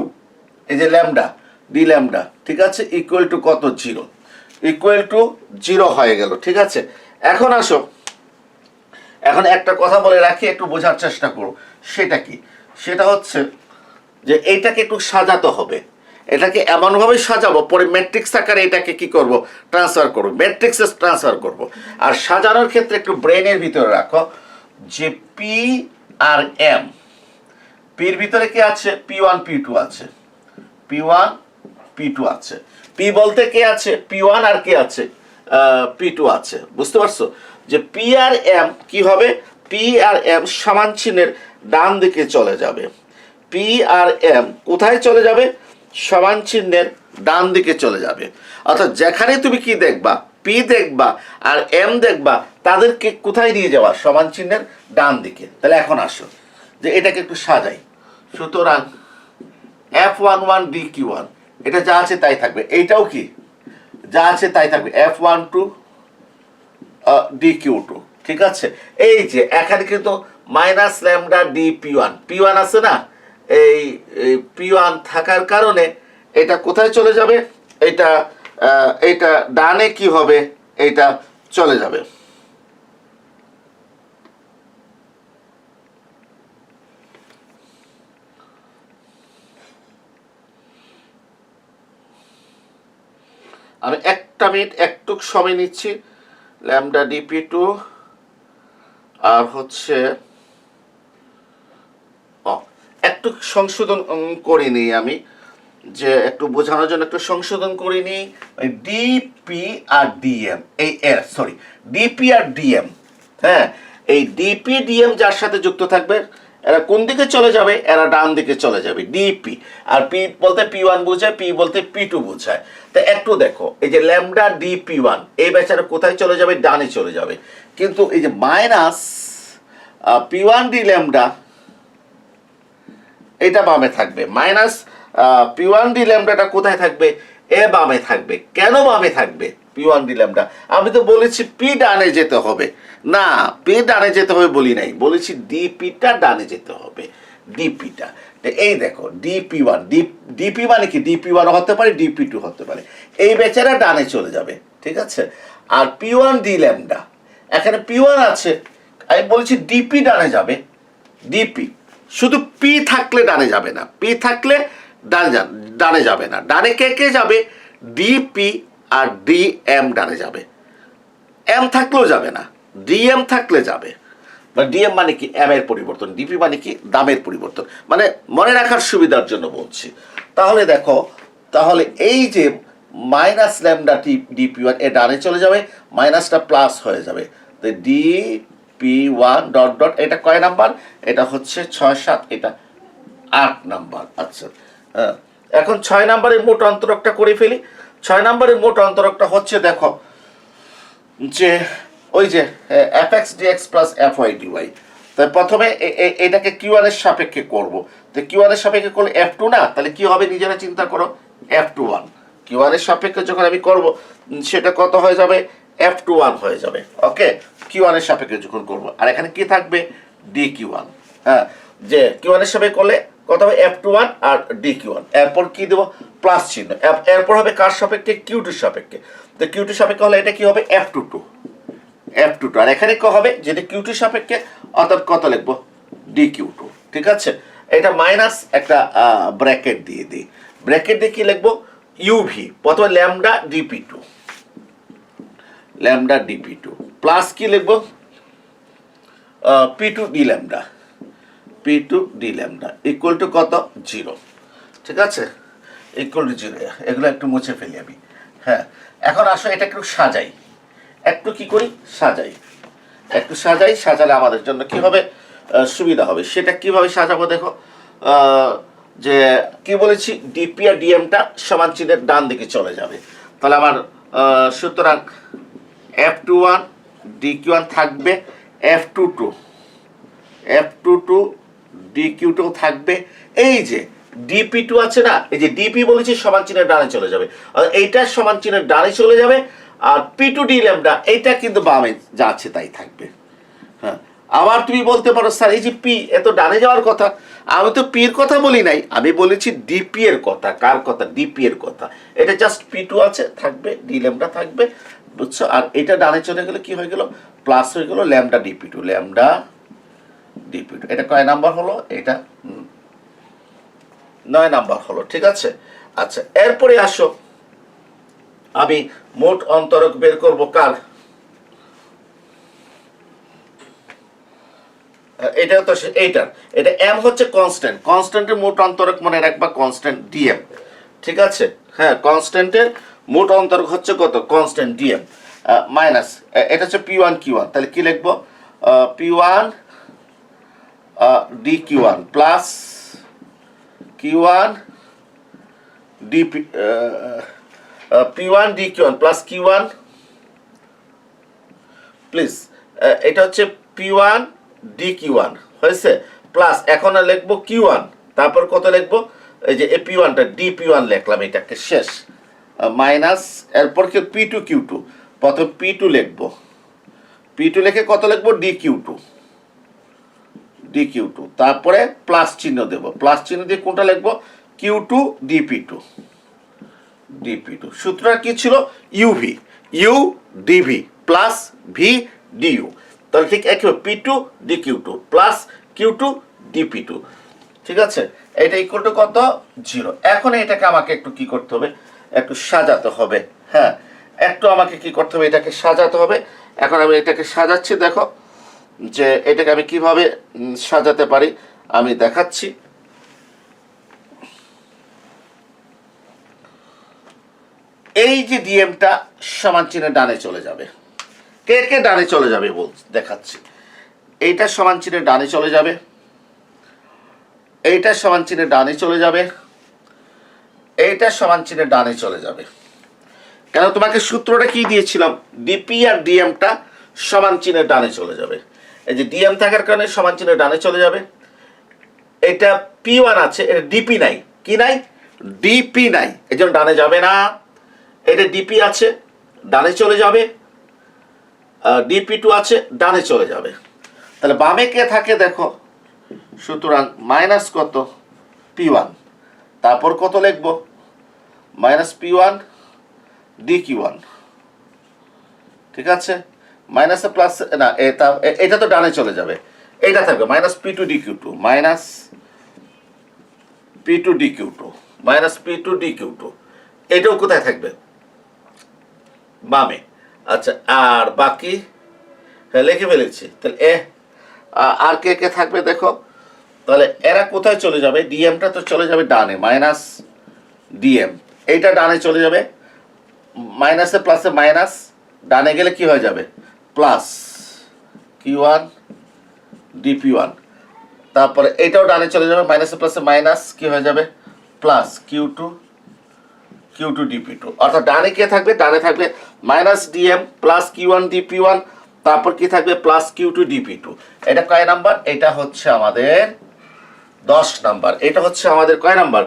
এই যে ল্যামডা ডি ল্যামডা, ঠিক আছে, ইকুয়াল টু কত, 0, ইকুয়াল টু 0 হয়ে গেল। ঠিক আছে, এখন আসো, এখন একটা কথা বলে রাখি, একটু বোঝার চেষ্টা করো। সেটা কি? সেটা হচ্ছে যে এইটাকে একটু সাজাতে হবে। এটাকে এমনভাবে সাজাবো, পরে ম্যাট্রিক্স আকারে এটাকে কি করব, ট্রান্সফার করবো, ম্যাট্রিক্সে ট্রান্সফার করব। আর সাজানোর ক্ষেত্রে একটু ব্রেনের ভিতরে রাখো যে পি আর এম, পির ভিতরে কি আছে, P1 P2 আছে, P1 P2 আছে। পি বলতে কে আছে, P1 আর কে আছে, P2 আছে। বুঝতে পারছো যে পি আর এম কি হবে, পি আর এম সমান চিহ্নের ডান দিকে চলে যাবে। পি আর এম কোথায় চলে যাবে, সমান চিহ্নের ডান দিকে চলে যাবে। অর্থাৎ যেখানে তুমি কি দেখবা, পি দেখবা আর এম দেখবা, তাদেরকে কোথায় নিয়ে যাওয়া, সমান চিহ্নের ডান দিকে। তাহলে এখন আসো যে এটাকে একটু সাজাই। সুতরাং F11 DQ1 এটা যা আছে তাই থাকবে, এইটাও কি যা আছে তাই থাকবে, F12 DQ2। ঠিক আছে, এই যে এখানে কিন্তু মাইনাস ল্যামডা ডি P1 আছে না, এই P1 থাকার কারণে এটা কোথায় চলে যাবে, এটা ডানে কি হবে, এটা চলে যাবে। আমি একটা মিনিট একটু সময় নিচ্ছি। ল্যামডা DP2 আর হচ্ছে একটু সংশোধন করিনি আমি, যে একটু বোঝানোর জন্য একটু সংশোধন করিনি। ডিপি আর ডিএম, এই সরি ডিপি আর ডিএম, হ্যাঁ, এই ডিপি ডিএম যার সাথে যুক্ত থাকবে এরা কোন দিকে চলে যাবে, এরা ডান দিকে চলে যাবে। ডিপি আর পি বলতে P1 বোঝায়, পি বলতে P2 বোঝায়। তা একটু দেখো, এই যে ল্যামডা DP1 এই বেচারা কোথায় চলে যাবে, ডানে চলে যাবে। কিন্তু এই যে মাইনাস P1 ডি ল্যামডা এটা বামে থাকবে, মাইনাস P1 ডি ল্যামডাটা কোথায় থাকবে, এ বামে থাকবে। কেন বামে থাকবে P1 ডি ল্যামডা? আমি তো বলেছি পি ডানে যেতে হবে, না পি ডানে যেতে হবে বলি নাই, বলেছি ডিপিটা ডানে যেতে হবে, ডিপিটা। এই দেখো DP1, ডিপি মানে কি, DP1 হতে পারে, DP2 হতে পারে, এই বেচারা ডানে চলে যাবে। ঠিক আছে, আর P1 ডি ল্যামডা, এখানে P1 আছে, আমি বলছি ডিপি ডানে যাবে, ডিপি শুধু পি থাকলে ডানে যাবে না, পি থাকলে ডানে যাবে না। ডানে কে কে যাবে, ডিপি আর ডিএম ডানে যাবে। এম থাকলেও যাবে না, ডিএম থাকলে যাবে। বা ডিএম মানে কি, এম এর পরিবর্তন, ডিপি মানে কি, দামের পরিবর্তন, মানে মনে রাখার সুবিধার জন্য বলছি। তাহলে দেখো, তাহলে এই যে মাইনাস ল্যামডা DP1 এ ডানে চলে যাবে, মাইনাসটা প্লাস হয়ে যাবে। তো DP1 ডট ডট, এটা কয় নাম্বার, এটা হচ্ছে 6 7, এটা 8 নাম্বার। আচ্ছা, এখন 6 নাম্বারের মোট অন্তরকটা করে ফেলি। 6 নাম্বারের মোট অন্তরকটা হচ্ছে, দেখো যে ওই যে fx dx plus fy dy। তাই প্রথমে এটাকে Q1 এর সাপেক্ষে করব। তো Q1 এর সাপেক্ষে করলে F2 না, তাহলে কি হবে নিজেরা চিন্তা করো, F21। Q1 এর সাপেক্ষে যখন আমি করব সেটা কত হয়ে যাবে, F21 হয়ে যাবে। ওকে, Q1 এর সাপেক্ষে যখন করব, আর এখানে কি থাকবে, DQ1। হ্যাঁ, যে Q1 এর সাপেক্ষে করলে কত হবে, F21 আর DQ1। এরপর কি দেব, প্লাস চিহ্ন। এরপর হবে কার সাপেক্ষে, Q2 সাপেক্ষে। তো Q2 সাপেক্ষে হলে এটা কি হবে, F22। আর এখানে কি হবে, যেটা Q2 সাপেক্ষে, অর্থাৎ কত লিখবো, DQ2। ঠিক আছে, এটা মাইনাস একটা ব্র্যাকেট দিয়ে দিই, ব্র্যাকেট দিয়ে কি লিখবো, UV, প্রথমে ল্যামডা DP2 প্লাস কি লিখবো, P2 D lambda equal to কত, 0। ঠিক আছে, ইকুয়াল টু 0। এগুলো একটু মুছে ফেলি আমি। হ্যাঁ, এখন আসো এটা একটু সাজাই, একটু কি করি, একটু সাজালে আমাদের জন্য কি হবে, সুবিধা হবে। সেটা কিভাবে সাজাবো, দেখো যে কি বলেছি, ডিপি আর ডিএমটা সমান চিহ্নের ডান দিকে চলে যাবে। তাহলে আমার সুতরাং F21 DQ1 থাকবে, F22 DQ2 থাকবে। এই যে DP2 আছে না, এই যে ডিপি বলেছি সমান চিহ্নের ডানে চলে যাবে, এইটা সমান চিহ্নের ডানে চলে যাবে। আর P2 ডি ল্যামডা এইটা কিন্তু বামে যা আছে তাই থাকবে। হ্যাঁ, আবার তুমি বলতে পারো স্যার এই যে পি এত ডানে যাওয়ার কথা, আমি তো পির কথা বলি নাই, আমি বলেছি ডিপি এর কথা। কার কথা? ডিপি এর কথা। এটা জাস্ট পি টু আছে, থাকবে ডি ল্যামডা থাকবে, বুঝছো? আর এটা ডানে চলে গেলে কি হয়ে গেল? প্লাস হয়ে গেল lambda DP two, lambda DP two. এটা কয় নাম্বার হলো? এটা 9 নাম্বার হলো, ঠিক আছে। আচ্ছা, এরপরে আসো, আমি মোট অন্তরক বের করব কার? এটা তো এইটার, এটা এম হচ্ছে কনস্ট্যান্ট, কনস্ট্যান্টের মোট অন্তরক মনে রাখবা কনস্ট্যান্ট ডিএম, ঠিক আছে। হ্যাঁ, কনস্ট্যান্টের মোট অন্তরক হচ্ছে কত? কনস্ট্যান্ট ডিএম মাইনাস এটা হচ্ছে পি ওয়ান কিউ ওয়ান, তাহলে কি লিখবো? P one D Q one plus Q one D P one D Q one plus Q one, please এটা হচ্ছে P one D Q one হয়েছে, প্লাস এখন লিখবো কিউ ওয়ান, তারপর কত লিখবো? এই যে এ পি ওয়ানটা ডি পি ওয়ান লিখলাম, এটাকে শেষ মাইনাস, এরপর কি পি টু কিউ টু, প্রথম পি টু লিখবো, পি টু লিখে কত লিখবো? D Q two, D Q two, তারপরে প্লাস চিহ্ন দেবো, প্লাস চিহ্ন দিয়ে কোনটা লিখবো? Q two DP two, DP two. সূত্রটা কি ছিল? UV, U DV plus V DU, তাহলে ঠিক একইভাবে P two D Q two plus Q two DP two, ঠিক আছে। এটা ইকুয়াল টু কত? 0। এখন এটাকে আমাকে একটু কি করতে হবে? একটু সাজাতে হবে। হ্যাঁ, একটু আমাকে কি করতে হবে? এটাকে সাজাতে হবে। এখন আমি এটাকে সাজাচ্ছি, দেখো যে এটাকে আমি কিভাবে সাজাতে পারি আমি দেখাচ্ছি। এই যে ডিএমটা সমান চিহ্নের ডানে চলে যাবে, কে কে ডানে চলে যাবে বল দেখাচ্ছি। এইটা সমান চিহ্নের ডানে চলে যাবে, এইটা সমান চিহ্নের ডানে চলে যাবে, এইটা সমান চিহ্নের ডানে চলে যাবে। কেন? তোমাকে সূত্রটা কি দিয়েছিলাম? ডিপি আর ডিএমটা সমান চিহ্নের ডানে চলে যাবে। এই যে ডিএম থাকার কারণে সমান চিহ্নের ডানে চলে যাবে। এটা পি ওয়ান আছে, এটা ডিপি নাই, কি নাই? ডিপি নাই, এই জন্য ডানে যাবে না। এটা ডিপি আছে, ডানে চলে যাবে, ডিপি টু আছে, ডানে চলে যাবে। তাহলে বামে কে থাকে দেখো, সুতরাং মাইনাস কত? পি ওয়ান, তারপর কত লিখবো? Minus P one D Q one, ঠিক আছে। মাইনাসে প্লাস না, এটা তো ডানে চলে যাবে, এটা থাকবে minus P two D Q two, minus P two D Q two, minus P two D Q two, এটাও কোথায় থাকবে? বামে। আচ্ছা, আর বাকি হ্যাঁ লিখে ফেলেছি। তাহলে আর কে কে থাকবে দেখো, তাহলে এরা কোথায় চলে যাবে? ডিএমটা তো চলে যাবে ডানে, মাইনাস ডিএম, এইটা ডানে চলে যাবে, মাইনাসে প্লাসে মাইনাস, ডানে গেলে কি হয়ে যাবে? Plus Q one DP one, তারপরে এটাও ডানে চলে যাবে, মাইনাসে প্লাসে মাইনাস কি হয়ে যাবে? Plus Q two DP two. অর্থাৎ ডানে কে থাকবে? ডানে থাকবে minus DM plus Q one DP one, তারপর কি থাকবে? Plus Q two DP two. এটা কয় নাম্বার? এটা হচ্ছে আমাদের 10 নাম্বার। এটা হচ্ছে আমাদের কয় নাম্বার?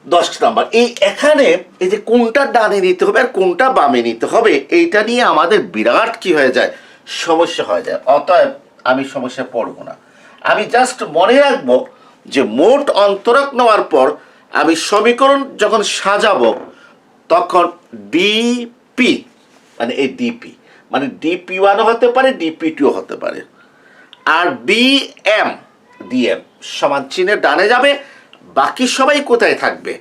10 নাম্বার। এই এখানে এই যে কোনটা ডানে নিতে হবে আর কোনটা বামে নিতে হবে, এইটা নিয়ে আমাদের বিরাট কি হয়ে যায়? সমস্যা হয়ে যায়। অতএব আমি সমস্যায় পড়বো না, আমি জাস্ট মনে রাখবো যে মোট অন্তরক নেওয়ার পর আমি সমীকরণ যখন সাজাবো তখন ডিপি মানে এই ডিপি মানে ডিপি ওয়ানও হতে পারে, ডিপি টুও হতে পারে, আর ডিএম সমান চিহ্নের ডানে যাবে, বাকি সবাই কোথায় থাকবে?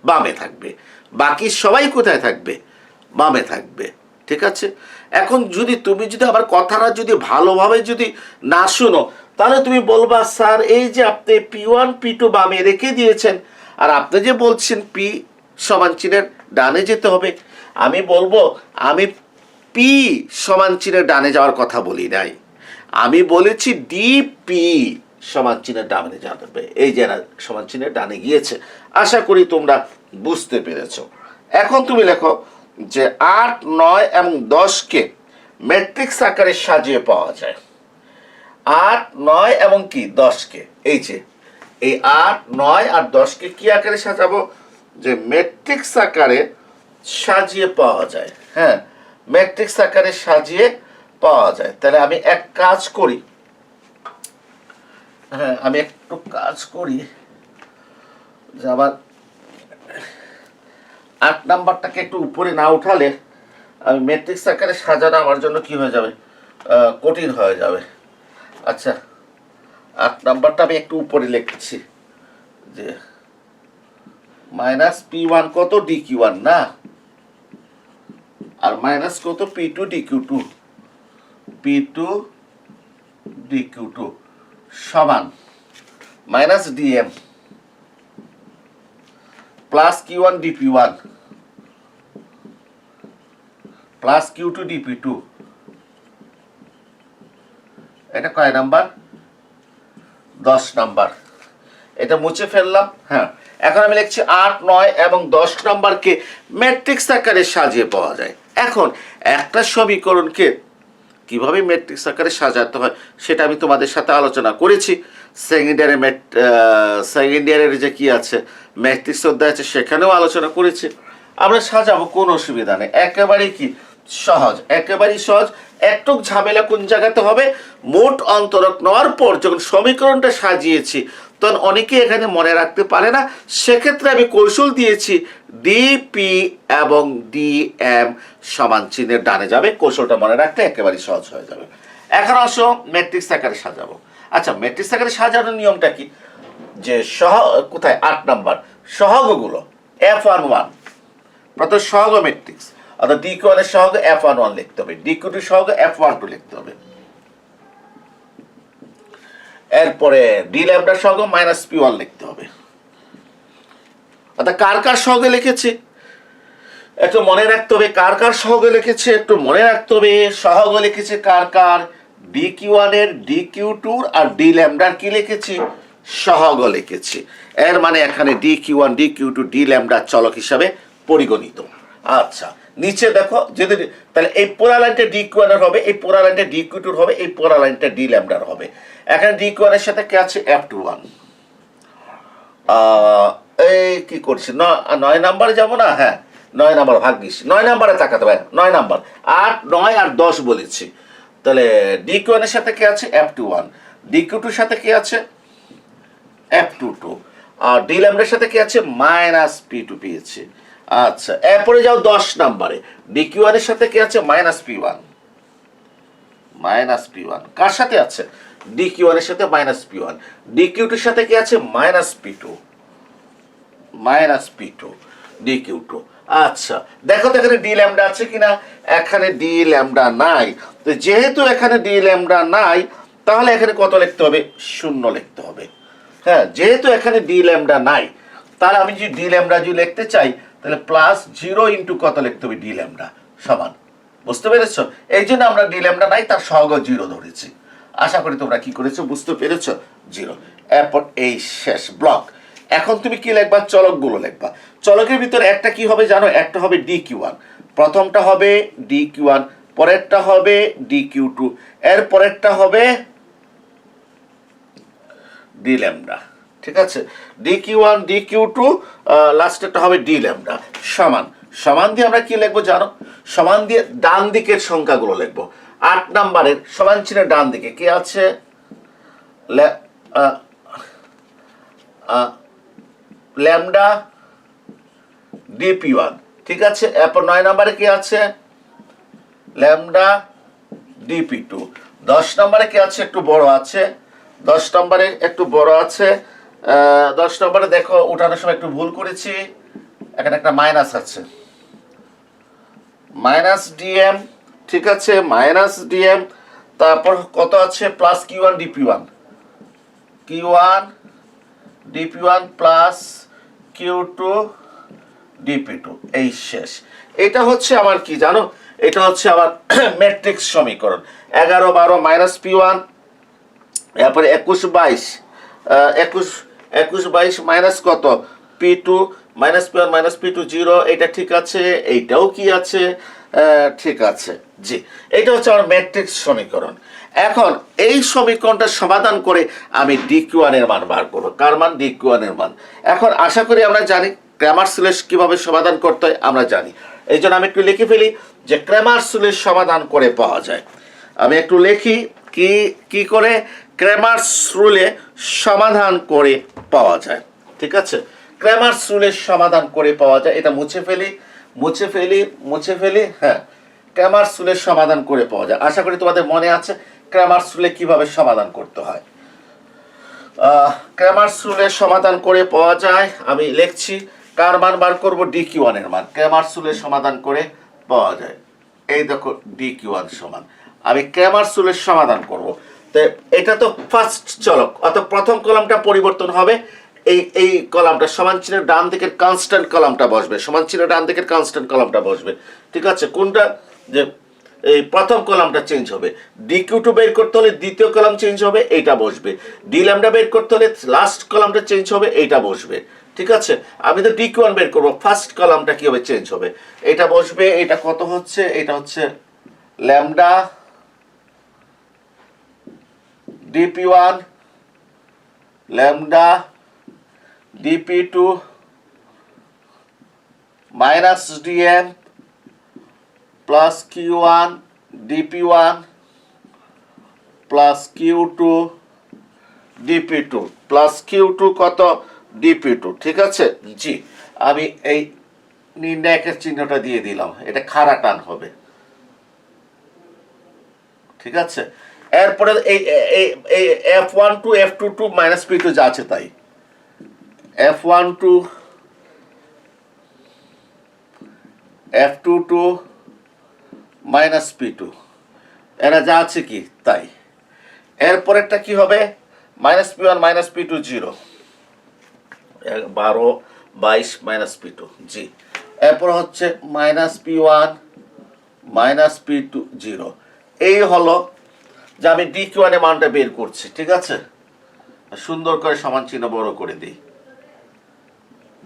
বামে থাকবে। বাকি সবাই কোথায় থাকবে? বামে থাকবে, ঠিক আছে। এখন তুমি যদি আবার কথাটা যদি ভালোভাবে যদি না শুনো, তাহলে তুমি বলবা স্যার এই যে আপনি পি ওয়ান পি টু বামে রেখে দিয়েছেন, আর আপনি যে বলছেন পি সমান চিহ্নের ডানে যেতে হবে। আমি বলবো আমি পি সমান চিহ্নের ডানে যাওয়ার কথা বলি নাই, আমি বলেছি ডিপি সমান চিহ্নের ডানে যাবে। এই যে সমান চিহ্নের ডানে গিয়েছে, আশা করি তোমরা বুঝতে পেরেছ। এখন তুমি লেখো যে 8, 9 এবং 10কে ম্যাট্রিক্স আকারে সাজিয়ে পাওয়া যায়। 8, 9 এবং কি 10কে, এই যে এই 8, 9 আর 10কে কি আকারে সাজাবো? যে ম্যাট্রিক্স আকারে সাজিয়ে পাওয়া যায়। হ্যাঁ, ম্যাট্রিক্স আকারে সাজিয়ে পাওয়া যায়। তাহলে আমি এক কাজ করি, হ্যাঁ আমি একটু কাজ করি যে আবার 8 নাম্বারটাকে একটু উপরে না উঠালে আমি ম্যাট্রিক্স আকারে সাজানো আমার জন্য কি হয়ে যাবে, কঠিন হয়ে যাবে। আচ্ছা 8 নাম্বারটা আমি একটু উপরে লিখছি যে মাইনাস P1 কত DQ1 না, আর মাইনাস কত P2 DQ2, P2 DQ2 সমান minus DM plus Q1 DP1 plus Q2 DP2। এটা কয় নাম্বার, 10 নাম্বার। এটা মুছে ফেললাম। হ্যাঁ এখন আমি লিখছি 8, 9 এবং 10 নাম্বারকে ম্যাট্রিক্স আকারে সাজিয়ে পাওয়া যায়। এখন একটা সমীকরণকে কিভাবে ম্যাট্রিক্স আকারে সাজাতে হয় সেটা আমি তোমাদের সাথে আলোচনা করেছি। সেকেন্ড ইয়ারের যে কি আছে ম্যাট্রিক্স অধ্যায় আছে সেখানেও আলোচনা করেছি। আমরা সাজাবো, কোনো অসুবিধা নেই, একেবারেই কি সহজ, একেবারেই সহজ। একটু ঝামেলা কোন জায়গাতে হবে, মোট অন্তরক নেওয়ার পর যখন সমীকরণটা সাজিয়েছি তখন অনেকে এখানে মনে রাখতে পারে না, সেক্ষেত্রে আমি কৌশল দিয়েছি ডিপি এবং ডিএম সমান চিহ্নের ডানে যাবে। কৌশলটা মনে রাখলে একেবারেই সহজ হয়ে যাবে। এখন আসো ম্যাট্রিক্স আকারে সাজাবো। আচ্ছা ম্যাট্রিক্স আকারে সাজানোর নিয়মটা কি, যে কোথায় 8 নাম্বার সহগগুলো F11 প্রথম সহগ ম্যাট্রিক্স, অর্থাৎ DQ1 এর সহগ F11 লিখতে হবে, DQ2 সহগ F12 লিখতে হবে, এরপরে D ল্যামডা সহগ মাইনাস P1 লিখতে হবে। অর্থাৎ কার কার সহগে লিখেছি একটু মনে রাখতে হবে, কার কার সহগে লিখেছি একটু মনে রাখতে হবে। সহগ লিখেছি কার কার, DQ1 এর, DQ2 আর D ল্যামডার কি লিখেছি, সহগ লিখেছি। এর মানে এখানে DQ1 DQ2 D ল্যামডা চলক হিসাবে পরিগণিত। আচ্ছা নিচে দেখো, যদি তাহলে এই পুরা লাইনটা DQ1 এর হবে, এই পুরা লাইনটা DQ2 এর হবে, এই পুরা লাইনটা D ল্যামডার হবে। এখানে DQ1 এর সাথে কে আছে F21। এই কি করছি 9 নাম্বারে যাবো না, হ্যাঁ 9 নাম্বার ভাগ্যিস 9 নাম্বারে তাকাতে পারে, 9 নাম্বার 8, 9 আর 10 বলেছি। তাহলে DQ1 এর সাথে কে আছে F21, DQ2 এর সাথে কে আছে F22, আর D ল্যামডার সাথে কি আছে মাইনাস P2 পেয়েছে। আচ্ছা এরপরে যাও 10 নম্বরে, DQ1 এর সাথে কি আছে মাইনাস P1, মাইনাস P1 কার সাথে আছে DQ1 এর সাথে মাইনাস P1, DQ2 এর সাথে কি আছে minus P2, minus P2 DQ2। আচ্ছা দেখো তো এখানে D ল্যামডা আছে কিনা, এখানে D ল্যামডা নাই। তো যেহেতু এখানে D ল্যামডা নাই তাহলে এখানে কত লিখতে হবে, 0 লিখতে হবে। হ্যাঁ যেহেতু এখানে D ল্যামডা নাই তাহলে আমি যদি D ল্যামডা যদি লিখতে চাই তাহলে প্লাস 0 ইন্টু কত লিখতে হবে D ল্যামডা সমান, বুঝতে পেরেছো? এই জন্য আমরা D ল্যামডা নাই তার সহগ 0 ধরেছি। আশা করি তোমরা কি করেছো বুঝতে পেরেছো, 0। এরপর এই শেষ ব্লক। এখন তুমি কি লিখবা, চলকগুলো লিখবা। চলকের ভিতরে একটা কি হবে জানো, একটা হবে DQ1, প্রথমটা হবে DQ1, পরেরটা হবে DQ2, এর পরেরটা হবে D ল্যামডা, ঠিক আছে? DQ1 DQ2 লাস্টেরটা হবে D ল্যামডা সমান, সমান দিয়ে আমরা কি লিখবো জানো, সমান দিয়ে ডান দিকের সংখ্যাগুলো লিখবো। 8 নাম্বারের সমান চিহ্নের ডান দিকে কি আছে, ল্যামডা DP1, ঠিক আছে? এরপর 9 নাম্বারে কি আছে ল্যামডা DP2, 10 নম্বরে কি আছে একটু বড় আছে, 10 নম্বরে একটু বড় আছে। 10 নম্বরে দেখো উঠানোর সময় একটু ভুল করেছি, এখানে একটা মাইনাস আছে, মাইনাস ডিএম, ঠিক আছে? মাইনাস ডিএম, তারপর কত আছে plus Q1 DP1, Q1 DP1 plus Q2 DP2, এই শেষ। এটা হচ্ছে আমার কি জানো, এটা হচ্ছে আমার ম্যাট্রিক্স সমীকরণ। 11, 12 মাইনাস P1, এরপরে 21, 22, 21, 22 মাইনাস কত P2, minus P1 minus P2 0, এটা ঠিক আছে। এইটাও কি আছে, ঠিক আছে, জি। এটা হচ্ছে আমার ম্যাট্রিক্স সমীকরণ। এখন এই সমীকরণটা সমাধান করে আমি DQ1 এর মান বার করবো। কার মান, DQ1 এর মান। এখন আশা করি আমরা জানি ক্র্যামার-সুলেস কিভাবে সমাধান করতে হয় আমরা জানি, এই জন্য আমি একটু লিখে ফেলি যে ক্র্যামার-সুলেস সমাধান করে পাওয়া যায়। আমি একটু লিখি কি কি করে ক্রেমার্স রুলে সমাধান করে পাওয়া যায়। ঠিক আছে, ক্রেমার্স রুলের সমাধান করে পাওয়া যায়। এটা মুছে ফেলি। হ্যাঁ, ক্রেমার্স রুলের সমাধান করে পাওয়া যায়। আশা করি তোমাদের মনে আছে ক্রেমার্স রুলে কিভাবে সমাধান করতে হয়। ক্রেমার্স রুলের সমাধান করে পাওয়া যায়। আমি লিখছি কার মান বার করব, dq1 এর মান ক্রেমার্স রুলের সমাধান করে পাওয়া যায়। এই দেখো dq1 সমান, আমি ক্রেমার্স রুলের সমাধান করব। তো এটা তো ফার্স্ট চলক, অর্থাৎ প্রথম কলামটা পরিবর্তন হবে। এই কলামটা সমান চিহ্নের ডান দিকের কনস্ট্যান্ট কলামটা বসবে, সমান চিহ্নের ডান দিকের কনস্ট্যান্ট কলামটা বসবে। ঠিক আছে, কোনটা যে এই প্রথম কলামটা চেঞ্জ হবে। dq2 বের করতে হলে দ্বিতীয় কলাম চেঞ্জ হবে, এইটা বসবে। d ল্যামডা বের করতে হলে লাস্ট কলামটা চেঞ্জ হবে, এইটা বসবে। ঠিক আছে, আমি তো dq1 বের করব, ফার্স্ট কলামটা কি হবে, চেঞ্জ হবে, এটা বসবে। এটা কত হচ্ছে, এটা হচ্ছে lambda dp1 lambda dp2 minus dm plus q1 dp1 plus q2 dp2 plus q2 কত dp2। ঠিক আছে, জি আমি এই নির্ণায়কের চিহ্নটা দিয়ে দিলাম, এটা খাড়া টান হবে। ঠিক আছে, এরপরে এই f12 f22 মাইনাস p2 যা আছে তাই, f12 f22 মাইনাস p2 এরা যা আছে কি তাই। এরপরেরটা কি হবে, minus p1 minus p2 0, 12 22 minus p2 জি। এরপর হচ্ছে মাইনাস p1 মাইনাস p2 0। এই হলো যে আমি dq1 এর মানটা বের করছি। ঠিক আছে, সুন্দর করে সমান চিহ্ন বড় করে দিই।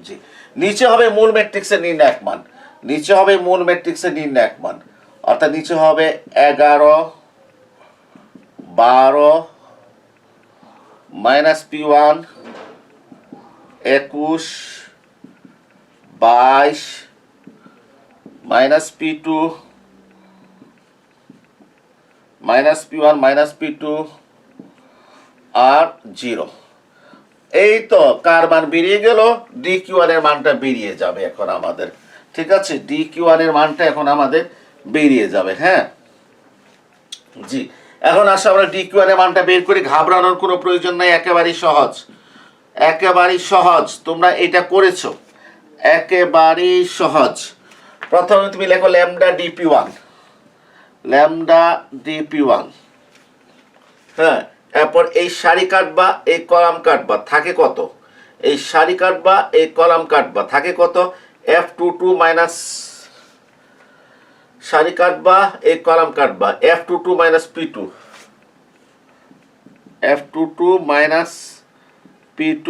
জি, নিচে হবে মূল ম্যাট্রিক্সের নির্ণায়ক মান, নিচে হবে মূল ম্যাট্রিক্সের নির্ণায়ক মান, অর্থাৎ নিচে হবে 11 12 minus p1 21 22 minus p2 minus p1 minus p2 আর 0। এই তো কার মান বেরিয়ে গেল, dq1 এর মানটা বেরিয়ে যাবে এখন আমাদের। ঠিক আছে, dq1 এর মানটা এখন আমাদের বেরিয়ে যাবে। হ্যাঁ জি, এখন আসলে আমরা dq1 এর মানটা বের করি, ঘাবড়ানোর কোনো প্রয়োজন নাই, একেবারেই সহজ, একেবারেই সহজ। তোমরা এটা করেছো, একেবারেই সহজ। প্রথমে তুমি লেখো ল্যামডা dp1, ল্যামডা dp1। হ্যাঁ, এরপর এই সারি কাটবা, এই কলাম কাটবা, থাকে কত, এই সারি কাটবা, এই কলাম কাটবা, থাকে কত, f22 মাইনাস, সারি কাটবা, এই কলাম কাটবা, f22 minus p2, f22 minus p2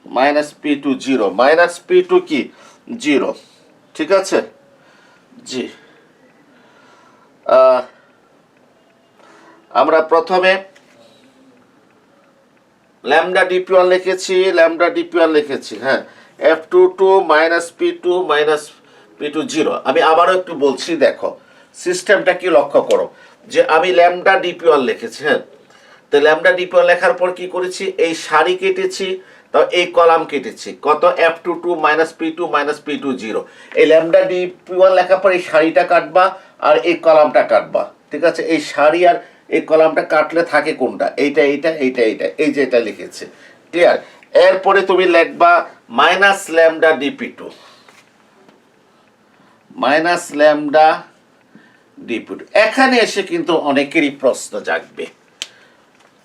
minus p2 0, minus p2 কি 0। ঠিক আছে জি, আমরা প্রথমে ল্যামডা dp1 লিখেছি, ল্যামডা dp1 লিখেছি। হ্যাঁ, f22 minus p2 minus p2 0। আমি আবারও একটু বলছি, দেখো সিস্টেমটা কি লক্ষ্য করো, যে আমি ল্যামডা dp1 লিখেছি। হ্যাঁ, তো ল্যামডা dp1 লেখার পর কি করেছি, এই সারি কেটেছি, তাও এই কলাম কেটেছি, কত f22 minus p2 minus p2 0। এই ল্যামডা dp1 লেখার পর এই সারিটা কাটবা আর এই কলামটা কাটবা। ঠিক আছে, এই সারি আর এই কলামটা কাটলে থাকে কোনটা, এইটা এইটা এইটা এইটা, এই যে এটা লিখেছে। ক্লিয়ার, এরপরে তুমি লিখবা minus lambda dp2, minus lambda dp2। এখানে এসে কিন্তু অনেকেরই প্রশ্ন জাগবে,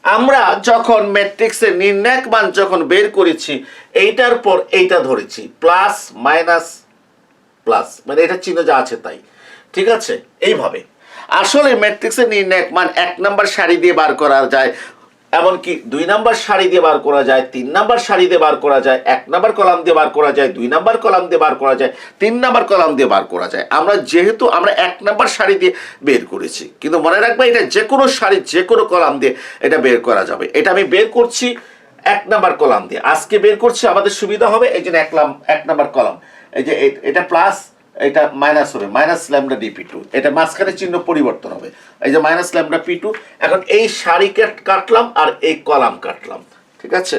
আমরা যখন ম্যাট্রিক্সের নির্ণায়ক মান যখন বের করেছি, এইটার পর এইটা ধরেছি, প্লাস মাইনাস প্লাস, মানে এটা চিহ্ন যা আছে তাই। ঠিক আছে, এইভাবে আসলে ম্যাট্রিক্সের নির্ণায়ক মান 1 নাম্বার সারি দিয়ে বার করা যায়, এমনকি 2 নাম্বার সারি দিয়ে বার করা যায়, 3 নাম্বার সারি দিয়ে বার করা যায়, 1 নাম্বার কলাম দিয়ে বার করা যায়, 2 নাম্বার কলাম দিয়ে বার করা যায়, 3 নাম্বার কলাম দিয়ে বার করা যায়। আমরা যেহেতু আমরা 1 নাম্বার সারি দিয়ে বের করেছি, কিন্তু মনে রাখবে এটা যে কোনো সারি যে কোনো কলাম দিয়ে এটা বের করা যাবে। এটা আমি বের করছি 1 নাম্বার কলাম দিয়ে, আজকে বের করছি আমাদের সুবিধা হবে, এই জন্য 1 নাম্বার কলাম, এই যে এটা প্লাস এটা মাইনাস হবে, মাইনাস ল্যামডা ডিপি টু, এটা মাঝখানে চিহ্ন পরিবর্তন হবে, এই যে মাইনাস ল্যামডা পি টু। এখন এই সারি কাটলাম আর এই কলাম কাটলাম, ঠিক আছে।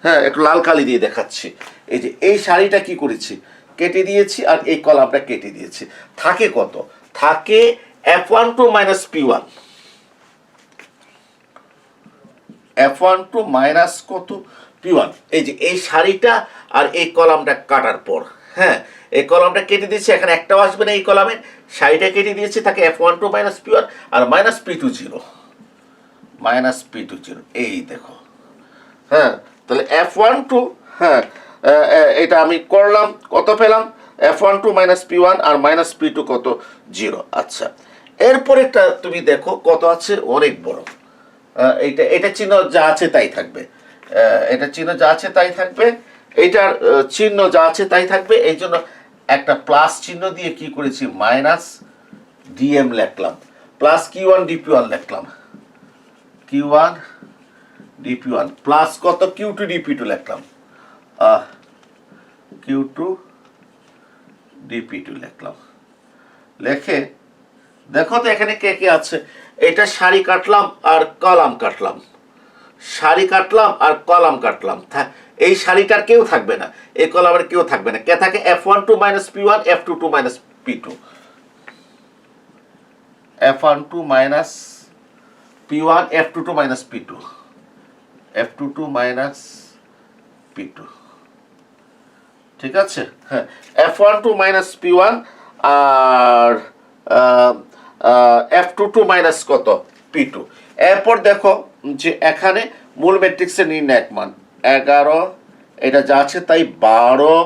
হ্যাঁ, একটু লাল কালি দিয়ে দেখাচ্ছি। এই যে এই সারিটা কি করেছি, কেটে দিয়েছি, আর এই কলামটা কেটে দিয়েছি। থাকে কত, থাকে F12 minus P1, F12 minus কত P1। এই যে এই সারিটা আর এই কলামটা কাটার পর, হ্যাঁ, এই কলামটা কেটে দিয়েছি, এখানে একটাও আসবে না এই কলামে, সারিটা কেটে দিয়েছি, তাকে F12 মাইনাস P1 আর মাইনাস P2 0, মাইনাস P2 0। এই দেখো, হ্যাঁ, তাহলে F12, হ্যাঁ, এটা আমি করলাম, কত পেলাম, F12 মাইনাস P1 আর মাইনাস P2 কত, 0। আচ্ছা, এরপরেরটা তুমি দেখো কত আছে, অনেক বড়। এইটা, এটা চিহ্ন যা আছে তাই থাকবে, এটা চিহ্ন যা আছে তাই থাকবে, এইটার চিহ্ন যা আছে তাই থাকবে। এই জন্য একটা প্লাস চিহ্ন দিয়ে কি করেছি, মাইনাস ডিএম লিখলাম, প্লাস Q1 DP1 লিখলাম, Q1 DP1 প্লাস কত, Q2 DP2 লিখলাম, Q2 DP2 লিখলাম। লেখে দেখো তো এখানে কে কে আছে, এটা সারি কাটলাম আর কলাম কাটলাম, সারি কাটলাম আর কলাম কাটলাম, এই সারিটার কেউ থাকবে না, এই কলামের কেউ থাকবে না। কে থাকে, F12 minus P1, F22 minus P2, F12 minus P1, F22 minus P2, F22 minus P2, ঠিক আছে। হ্যাঁ, F12 মাইনাস P1 আর F22 মাইনাস কত, P2। এরপর দেখো যে এখানে মূল ম্যাট্রিক্সের নির্ণায়ক মান 11, এটা যা আছে তাই 12,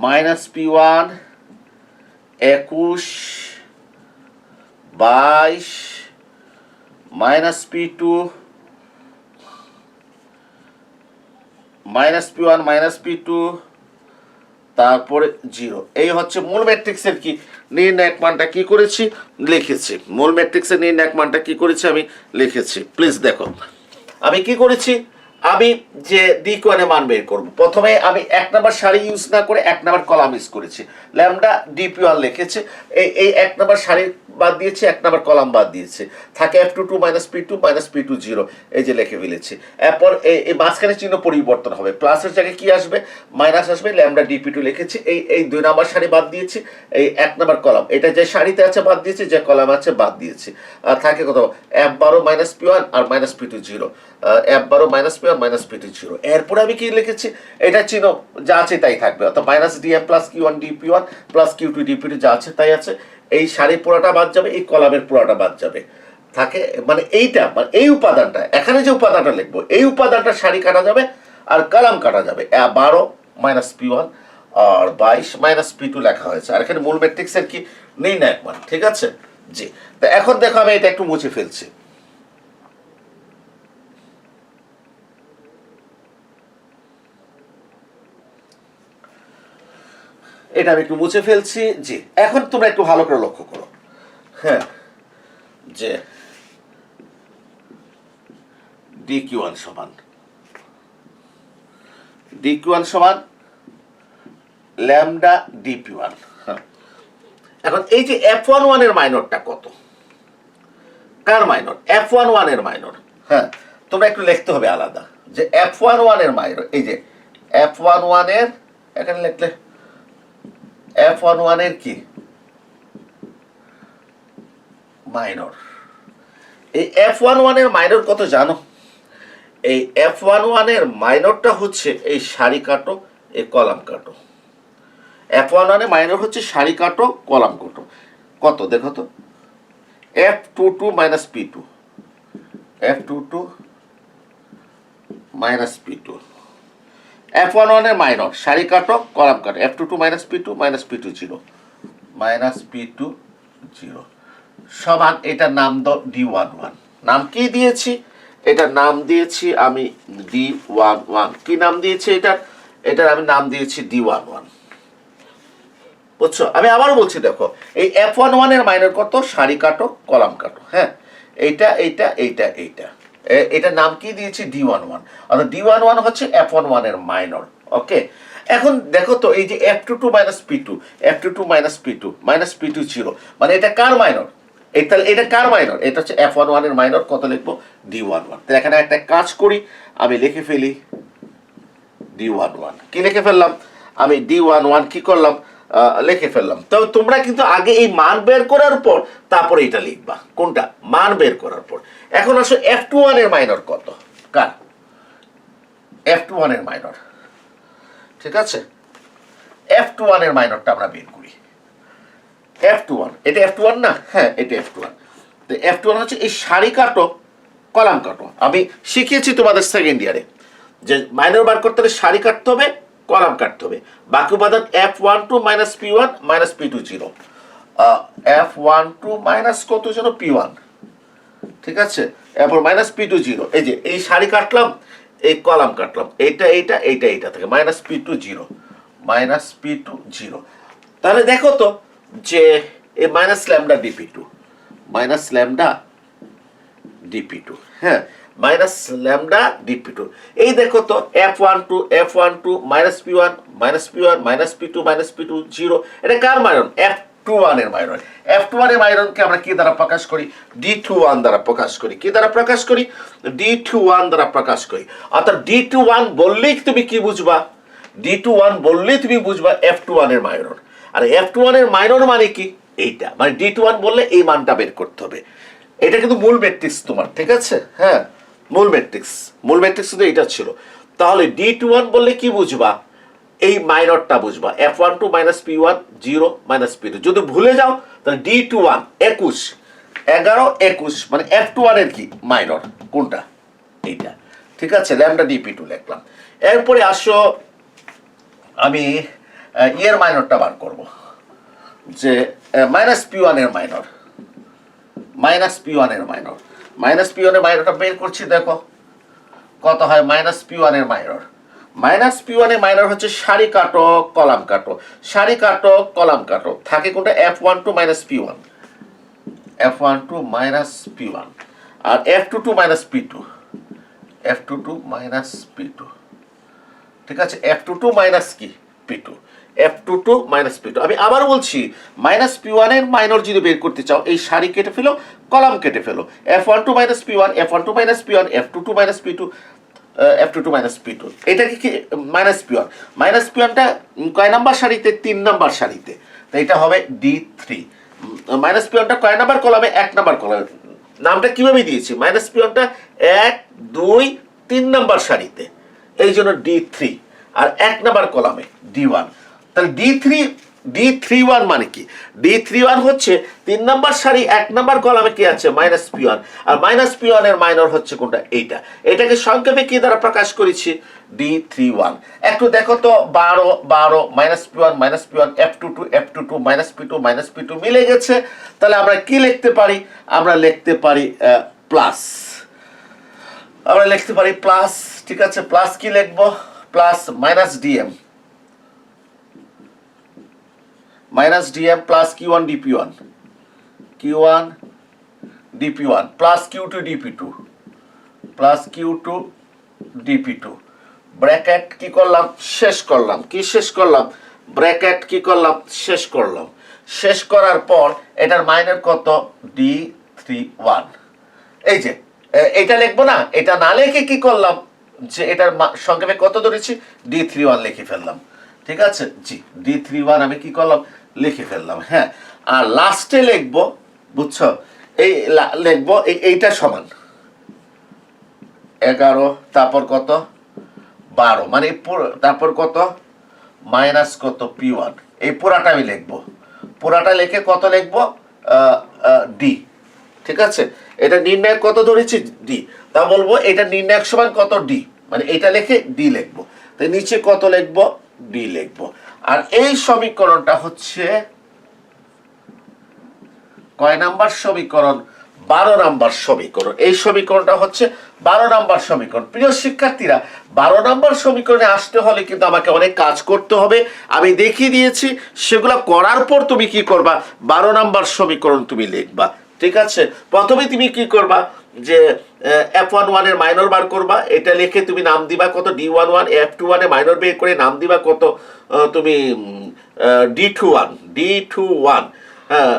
minus P1 21, 22, minus P2, minus P1 minus P2, তারপরে 0। এই হচ্ছে মূল ম্যাট্রিক্সের কি নির্ণায়ক মানটা কি করেছি, লিখেছি। মূল ম্যাট্রিক্সের নির্ণায়ক মানটা কি করেছি, আমি লিখেছি। প্লিজ দেখো আমি কি করেছি, আমি যে D1 এর মান বের করব, প্রথমে আমি এক নাম্বার সারি ইউজ না করে এক নাম্বার কলাম ইউজ করেছি, ল্যামডা DP1 লিখেছি, এই এক নাম্বার সারি বাদ দিয়েছি, এক নাম্বার কলাম বাদ দিয়েছি, থাকে F22 minus P2 minus P2 0, এই যে লিখে ফেলেছি। এরপর এই মাঝখানে চিহ্ন পরিবর্তন হবে, প্লাসের জায়গায় কি আসবে, মাইনাস আসবে, ল্যামডা DP2 লিখেছি, এই দুই নাম্বার সারি বাদ দিয়েছি, এই এক নাম্বার কলাম, এটা যে সারিতে আছে বাদ দিয়েছি, যে কলাম আছে বাদ দিয়েছি, আর থাকে কত, F12 মাইনাস P1 আর minus P2 0, F12 minus P1 minus P2 0। এরপরে আমি কি লিখেছি, এটা চিহ্ন যা আছে তাই থাকবে, অর্থাৎ minus DM plus Q1 DP1 plus Q2 DP2 যা আছে তাই আছে, এই সারির পুরোটা বাদ যাবে, এই কলামের পুরোটা বাদ যাবে, থাকে মানে এইটা, মানে এই উপাদানটা, এখানে যে উপাদানটা লিখবো, এই উপাদানটা সারি কাটা যাবে আর কলাম কাটা যাবে। 12 মাইনাস P1 আর 22 মাইনাস P2 লেখা হয়েছে, আর এখানে মূল ম্যাট্রিক্সের কি নির্ণায়ক মান, ঠিক আছে। জি, তো এখন দেখো আমি এটা একটু মুছে ফেলছি, এটা আমি একটু মুছে ফেলছি। জি, এখন তোমরা একটু ভালো করে লক্ষ্য করো, হ্যাঁ, যে DQ1 সমান ল্যামডা DP1। এখন এই যে F11 এর মাইনরটা কত, কার মাইনর, F11 এর মাইনর, হ্যাঁ, তোমরা একটু লিখতে হবে আলাদা, যে F11 এর মাইনর, এই যে F11 এর, এখানে লিখলে F11 এর কি মাইনর, এই F11 এর মাইনর কত জানো, এই F11 এর মাইনরটা হচ্ছে এই সারি কাটো, এই কলাম কাটো, F11 এর মাইনর হচ্ছে সারি কাটো কলাম কাটো, কত দেখো তো, F22 minus P2, F22 minus P2, F11 এর মাইনর সারি কাটো কলাম কাটো, F22 minus P2 minus P2 0, minus P2 0 সমান, এটার নাম দাও D11। নাম কি দিয়েছি, এটার নাম দিয়েছি আমি D11। কি নাম দিয়েছি এটার আমি নাম দিয়েছি D11, বুঝছো। আমি আবারও বলছি, দেখো এই F11 এর মাইনর কত, সারি কাটো কলাম কাটো, হ্যাঁ, এটার নাম কি দিয়েছি D11, অর্থাৎ D11 হচ্ছে F11 এর মাইনর, ওকে। এখন দেখো তো এই যে F22 minus P2, F22 minus P2 minus P2 0, মানে এটা কার মাইনর? তাহলে এটা কার মাইনর? এটা হচ্ছে F11 এর মাইনর। কত লিখবো? D11। তাহলে এখানে একটা কাজ করি, আমি লিখে ফেলি D11। কি লিখে ফেললাম? আমি D11 কি করলাম? লিখে ফেললাম। তবে তোমরা কিন্তু আগে এই মান বের করার পর তারপরে এটা লিখবা। কোনটা? মান বের করার পর। এখন আসলে F21 এর মাইনর কত? কার? F21 এর মাইনর, ঠিক আছে? F21 এর মাইনরটা আমরা বের করি। F21, এটা F21 না? হ্যাঁ, এটা F21। তো F21 হচ্ছে এই সারি কাটো কলাম কাটো। আমি শিখিয়েছি তোমাদের সেকেন্ড ইয়ারে যে মাইনর বার করতে হলে সারি কাটতে হবে, কলাম কাটতে হবে। বাকি উপাদান F12 minus P1 minus P2 0, F12 minus কত যেন P1, ঠিক আছে? এরপর মাইনাস P2 0। এই যে এই সারি কাটলাম, এই কলাম কাটলাম, এইটা থেকে মাইনাস P2 0, মাইনাস P2 0। তাহলে দেখো তো যে এই minus lambda dp2, minus lambda dp2, হ্যাঁ, মাইনাস ল্যামডা dp2। এই দেখো তো F12 minus P1 minus P1 minus P2 minus P2 0, এটা কার মাইনর? F21 এর মাইনর। F21 এর মাইনরকে আমরা কি দ্বারা প্রকাশ করি? D21 দ্বারা প্রকাশ করি। কি দ্বারা প্রকাশ করি? D21 দ্বারা প্রকাশ করি। অর্থাৎ D21 বললেই তুমি কি বুঝবা? D21 বললেই তুমি বুঝবা F21 এর মাইনর। আর F21 এর মাইনর মানে কি? এইটা, মানে D21 বললে এই মানটা বের করতে হবে। এটা কিন্তু মূল ম্যাট্রিক্স তোমার, ঠিক আছে? হ্যাঁ, মূল ম্যাট্রিক্স কিন্তু এটা ছিল। তাহলে D21 বললে কি বুঝবা? এই মাইনরটা বুঝবা, F12 minus P1 0 minus P2। যদি ভুলে যাও তাহলে D21 21 11 21, মানে F21 এর কি মাইনর? কোনটা? এইটা, ঠিক আছে? ল্যামডা dp2 লিখলাম। এরপরে আসো আমি এর মাইনরটা বার করব, যে মাইনাস P1 এর মাইনর, মাইনাস P1 এর মাইনর, মাইনাস P1 এর মাইনরটা বের করছি। দেখো কত হয় মাইনাস P1 এর মাইনর। মাইনাস P1 এর মাইনর হচ্ছে সারি কাটো কলাম কাটো, সারি কাটো কলাম কাটো। থাকে কোনটা? F12 minus P1, F12 minus P1, আর F22 minus P2, F22 minus P2, ঠিক আছে? F22 মাইনাস কি? P2, F22 minus P2। আমি আবার বলছি, মাইনাস P1 এর মাইনর যদি বের করতে চাও, এই সারি কেটে ফেলো, কলাম কেটে ফেলো। F12 minus P1, F12 minus P1, F22 minus P2, F22 minus P2। এটা কি মাইনাস P1? মাইনাস P1টা কয় নাম্বার সারিতে? 3 নাম্বার সারিতে। তো এটা হবে D3। মাইনাস P1টা কয় নাম্বার কলামে? 1 নাম্বার কলামে। নামটা কিভাবে দিয়েছি? মাইনাস P1টা 1 2 3 নাম্বার সারিতে, এই জন্য D3। আর 1 নাম্বার কলামে D1। তাহলে D31 মানে কি? D31 হচ্ছে 3 নাম্বার সারি 1 নাম্বার কলামে কি আছে? Minus P1। আর মাইনাস P1 এর মাইনর হচ্ছে কোনটা? এইটা। এটাকে সংক্ষেপে কি দ্বারা প্রকাশ করেছি? D31। একটু দেখো তো 12 minus P1 F22 minus P2 মিলে গেছে। তাহলে আমরা কি লিখতে পারি? আমরা লিখতে পারি প্লাস, আমরা লিখতে পারি প্লাস, ঠিক আছে? প্লাস কি লিখবো? Plus minus DM, minus DM plus Q1 dp1, Q1 dp1 plus Q2 dp2, plus Q2 dp2। Bracket কি করলাম? শেষ করলাম। কি শেষ করলাম? ব্র্যাকেট কি করলাম? শেষ করলাম। শেষ করার পর এটার মাইনাস কত? D31। এই যে এটা লিখবো না, এটা না লিখে কি করলাম, যে এটার সংক্ষেপে কত ধরেছি? D31 লিখে ফেললাম, ঠিক আছে? জি, D31 আমি কি করলাম? লিখে ফেললাম। হ্যাঁ, আর লাস্টে লিখবো, বুঝছো? এই লিখবো এইটা সমান 11, তারপর কত? 12, মানে তারপর কত? মাইনাস কত? P1। এই পুরাটা আমি লিখবো, পুরাটা লিখে কত লিখবো? D, ঠিক আছে? এটা নির্ণায়ক কত ধরেছি? D। তা বলবো এটা নির্ণায়ক সমান কত? D, মানে এটা লিখে D লিখবো। তো নিচে কত লিখবো? D লিখবো। আর এই সমীকরণটা হচ্ছে কয় নাম্বার সমীকরণ? 12 নাম্বার সমীকরণ। এই সমীকরণটা হচ্ছে 12 নাম্বার সমীকরণ। প্রিয় শিক্ষার্থীরা, 12 নাম্বার সমীকরণে আসতে হলে কিন্তু আমাকে অনেক কাজ করতে হবে। আমি দেখিয়ে দিয়েছি, সেগুলো করার পর তুমি কি করবা? 12 নাম্বার সমীকরণ তুমি লিখবা, ঠিক আছে? প্রথমে তুমি কি করবা? যে F11 এর মাইনর বার করবা, এটা লিখে তুমি নাম দিবা কত D11, F21 এর মাইনর বের করে নাম দিবা কত তুমি D21 হ্যাঁ,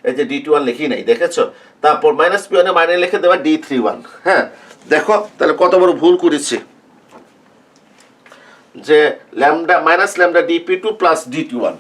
এই যে D21 লিখি নাই, দেখেছো? তারপর -P1 এর মাইনর লিখে দেবা D31। হ্যাঁ, দেখো তাহলে কত বড় ভুল করেছি, যে lambda minus lambda dp2 plus D21